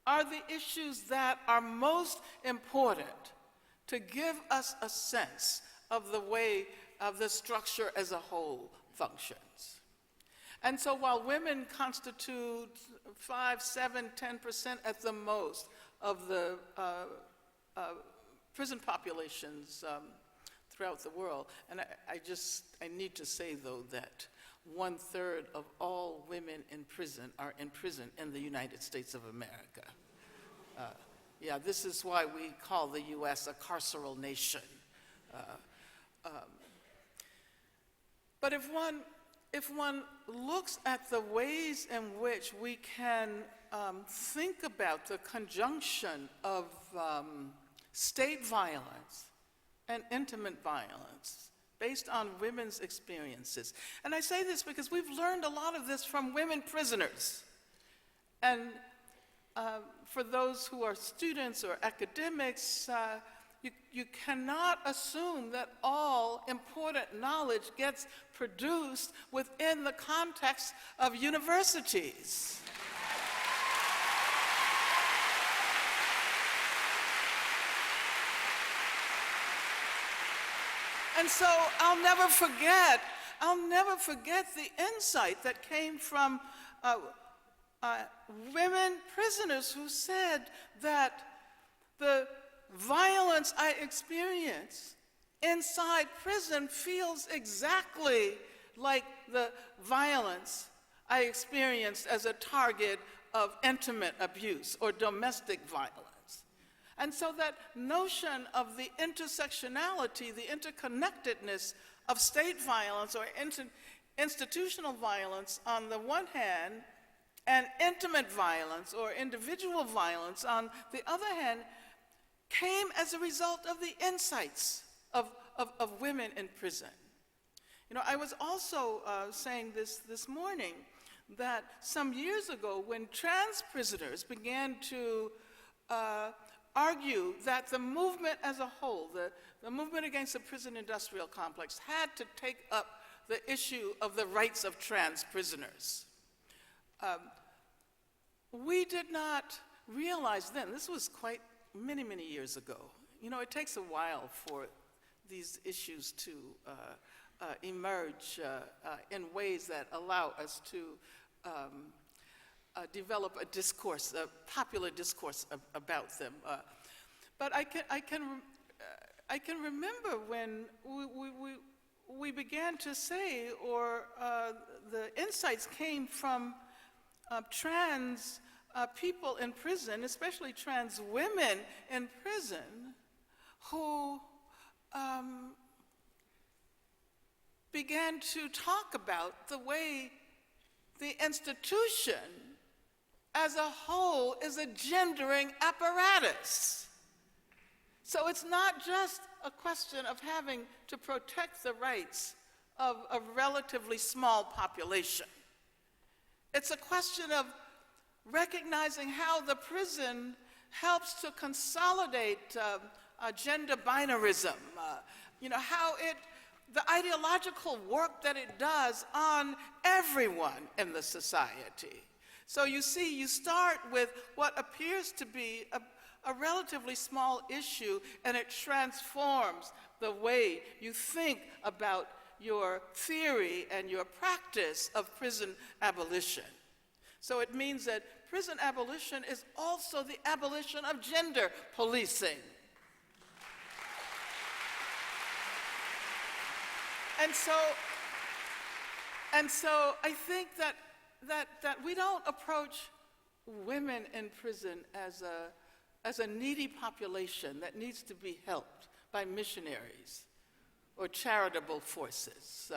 are the issues that are most important to give us a sense of the way of the structure as a whole functions. And so while women constitute 5, 7, 10% at the most of the prison populations throughout the world, and I need to say, though, that 1/3 of all women in prison are in prison in the United States of America. This is why we call the U.S. a carceral nation. But if one looks at the ways in which we can think about the conjunction of state violence and intimate violence based on women's experiences. And I say this because we've learned a lot of this from women prisoners. And for those who are students or academics, you cannot assume that all important knowledge gets produced within the context of universities. And so I'll never forget the insight that came from women prisoners who said that the violence I experience inside prison feels exactly like the violence I experienced as a target of intimate abuse or domestic violence. And so that notion of the intersectionality, the interconnectedness of state violence or institutional violence on the one hand, and intimate violence or individual violence on the other hand, came as a result of the insights of women in prison. You know, I was also saying this morning that some years ago, when trans prisoners began to argue that the movement as a whole, the movement against the prison industrial complex, had to take up the issue of the rights of trans prisoners. We did not realize then, this was quite many, many years ago. You know, it takes a while for these issues to emerge in ways that allow us to develop a discourse, a popular discourse about them. But I can remember when we began to say, or the insights came from trans people in prison, especially trans women in prison, who began to talk about the way the institution as a whole is a gendering apparatus. So it's not just a question of having to protect the rights of a relatively small population. It's a question of recognizing how the prison helps to consolidate gender binarism, you know, how the ideological work that it does on everyone in the society. So you see, you start with what appears to be a relatively small issue, and it transforms the way you think about your theory and your practice of prison abolition. So it means that prison abolition is also the abolition of gender policing. And so I think that we don't approach women in prison as a needy population that needs to be helped by missionaries or charitable forces.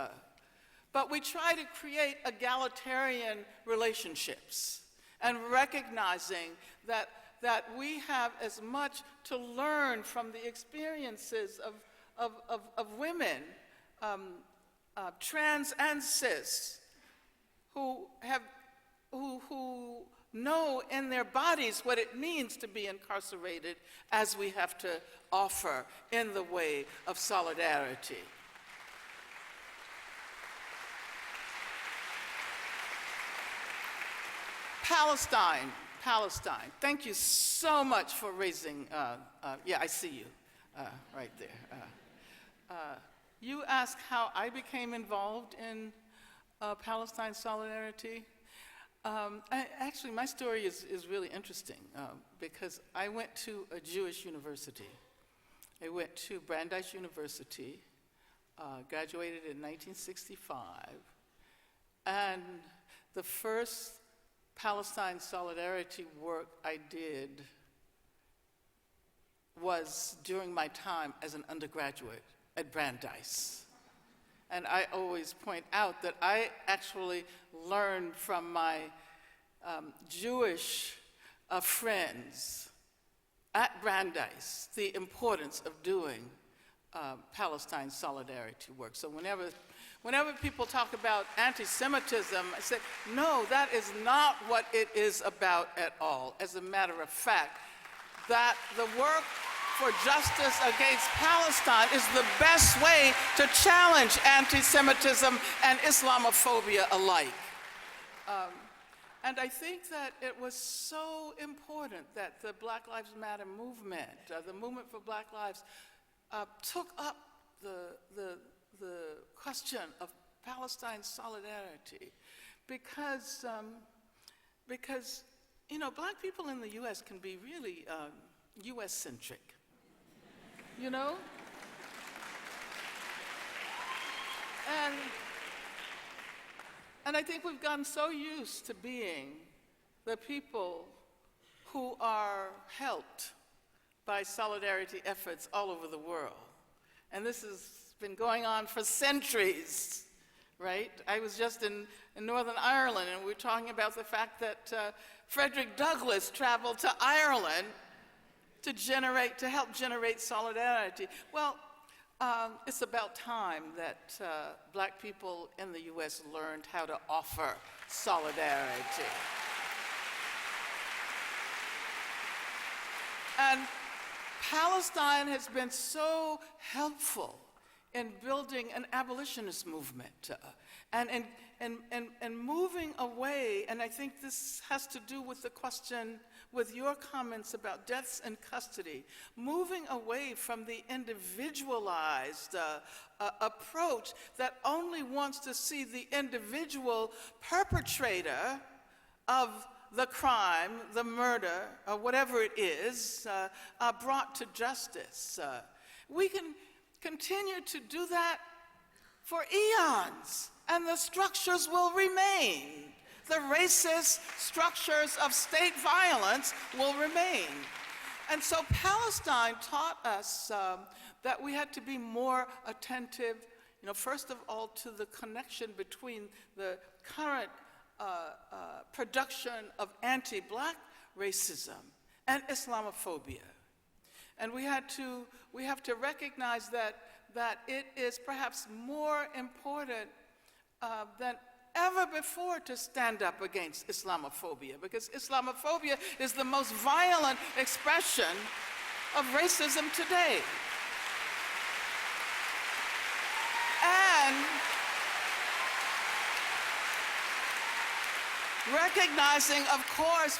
But we try to create egalitarian relationships and recognizing that we have as much to learn from the experiences of women, trans and cis, who know in their bodies what it means to be incarcerated, as we have to offer in the way of solidarity. Palestine. Thank you so much for raising, yeah, I see you right there. You asked how I became involved in Palestine solidarity. Actually, my story is really interesting because I went to a Jewish university. I went to Brandeis University, graduated in 1965, and the first Palestine solidarity work I did was during my time as an undergraduate at Brandeis. And I always point out that I actually learned from my Jewish friends at Brandeis the importance of doing Palestine solidarity work. So whenever people talk about anti-Semitism, I say, no, that is not what it is about at all. As a matter of fact, that the work for justice against Palestine is the best way to challenge anti-Semitism and Islamophobia alike. And I think that it was so important that the Black Lives Matter movement, the movement for Black Lives, took up the question of Palestine solidarity because you know, Black people in the U.S. can be really U.S.-centric, you know? And I think we've gotten so used to being the people who are helped by solidarity efforts all over the world. And this has been going on for centuries, right? I was just in Northern Ireland, and we were talking about the fact that Frederick Douglass traveled to Ireland to help generate solidarity. Well, it's about time that black people in the U.S. learned how to offer solidarity. And Palestine has been so helpful in building an abolitionist movement and moving away, and I think this has to do with the question, with your comments about deaths in custody, moving away from the individualized approach that only wants to see the individual perpetrator of the crime, the murder, or whatever it is, brought to justice. We can continue to do that for eons, and the structures will remain. The racist structures of state violence will remain. And so Palestine taught us that we had to be more attentive, first of all, to the connection between the current production of anti-black racism and Islamophobia. And we have to recognize that it is perhaps more important than ever before to stand up against Islamophobia, because Islamophobia is the most violent expression of racism today. And recognizing, of course,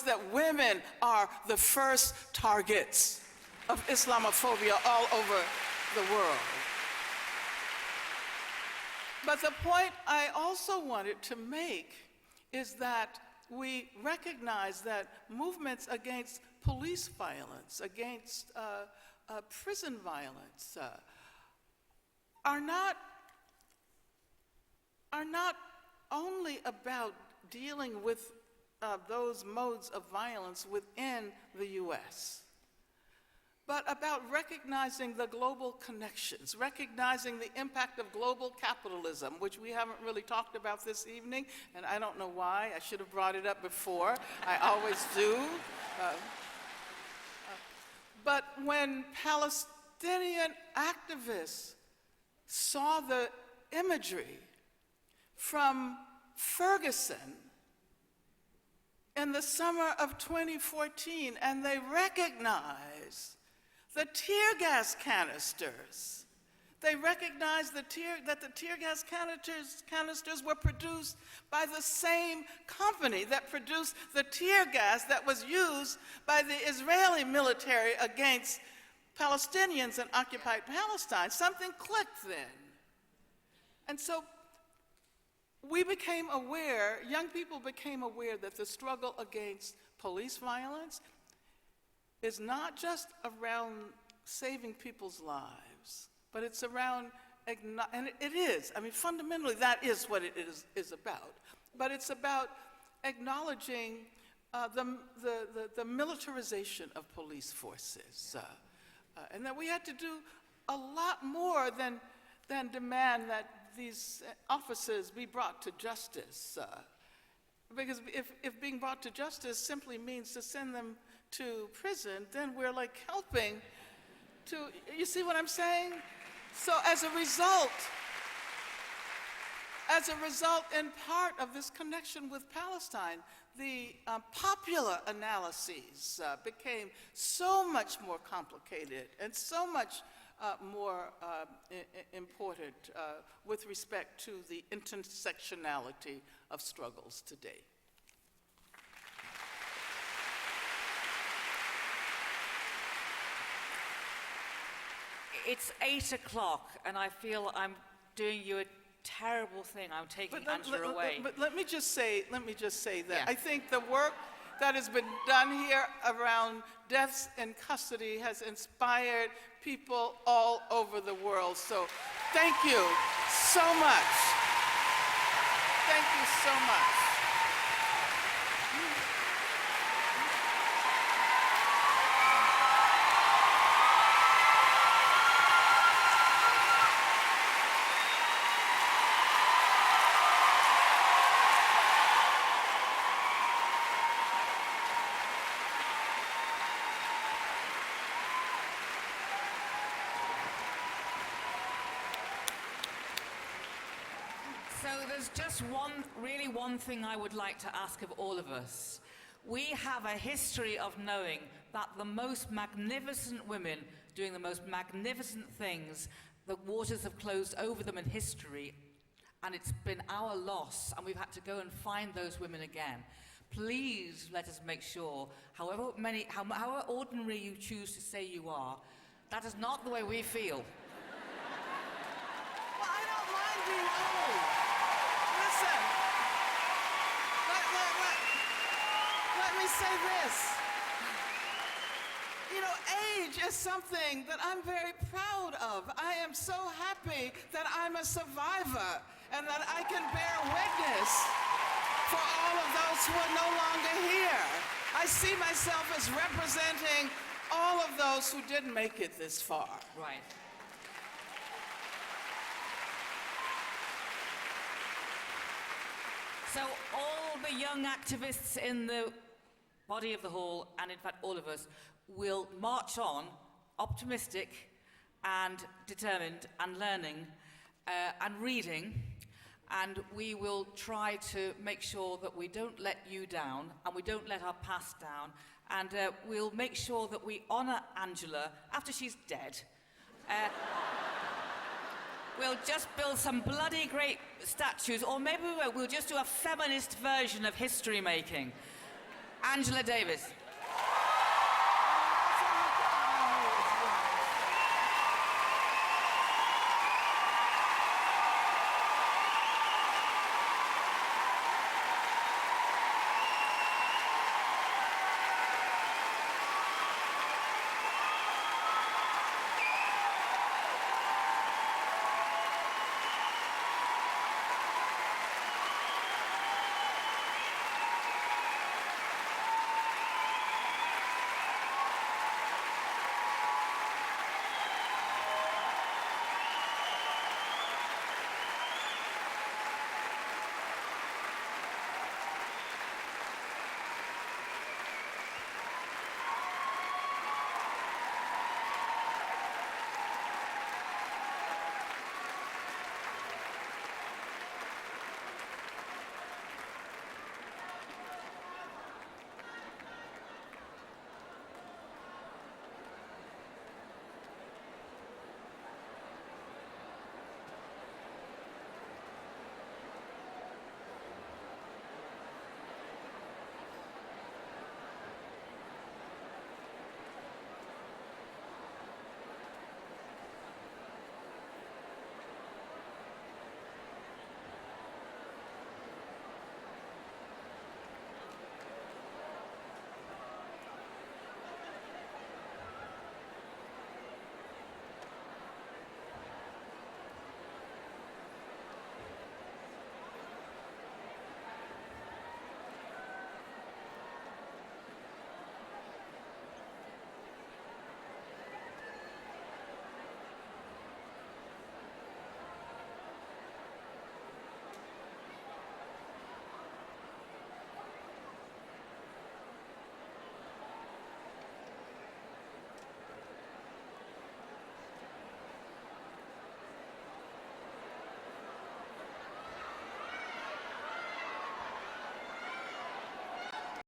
that women are the first targets of Islamophobia all over the world. But the point I also wanted to make is that we recognize that movements against police violence, against prison violence, are not only about dealing with those modes of violence within the U.S., but about recognizing the global connections, recognizing the impact of global capitalism, which we haven't really talked about this evening, and I don't know why. I should have brought it up before. I always do. But when Palestinian activists saw the imagery from Ferguson in the summer of 2014, and they recognized the tear gas canisters. They recognized that the tear gas canisters were produced by the same company that produced the tear gas that was used by the Israeli military against Palestinians in occupied Palestine. Something clicked then. And so we became aware, young people became aware that the struggle against police violence is not just around saving people's lives, but it's around, and it is, fundamentally that is what it is about, but it's about acknowledging the militarization of police forces, and that we had to do a lot more than demand that these officers be brought to justice. Because if being brought to justice simply means to send them to prison, then we're like helping to, you see what I'm saying? So as a result, in part of this connection with Palestine, the popular analyses became so much more complicated and so much more important with respect to the intersectionality of struggles today. It's 8 o'clock, and I feel I'm doing you a terrible thing. I'm taking Angela away. But let me just say that Yeah. I think the work that has been done here around deaths in custody has inspired people all over the world. So thank you so much. Thank you so much. So there's just one thing I would like to ask of all of us. We have a history of knowing that the most magnificent women doing the most magnificent things, the waters have closed over them in history, and it's been our loss, and we've had to go and find those women again. Please let us make sure, however ordinary you choose to say you are, that is not the way we feel. Well, I don't mind being old. Listen, let me say this. You know, age is something that I'm very proud of. I am so happy that I'm a survivor and that I can bear witness for all of those who are no longer here. I see myself as representing all of those who didn't make it this far. Right. So all the young activists in the body of the hall, and in fact all of us, will march on, optimistic and determined and learning and reading, and we will try to make sure that we don't let you down and we don't let our past down, and we'll make sure that we honour Angela after she's dead. We'll just build some bloody great statues, or maybe we'll just do a feminist version of history making. Angela Davis.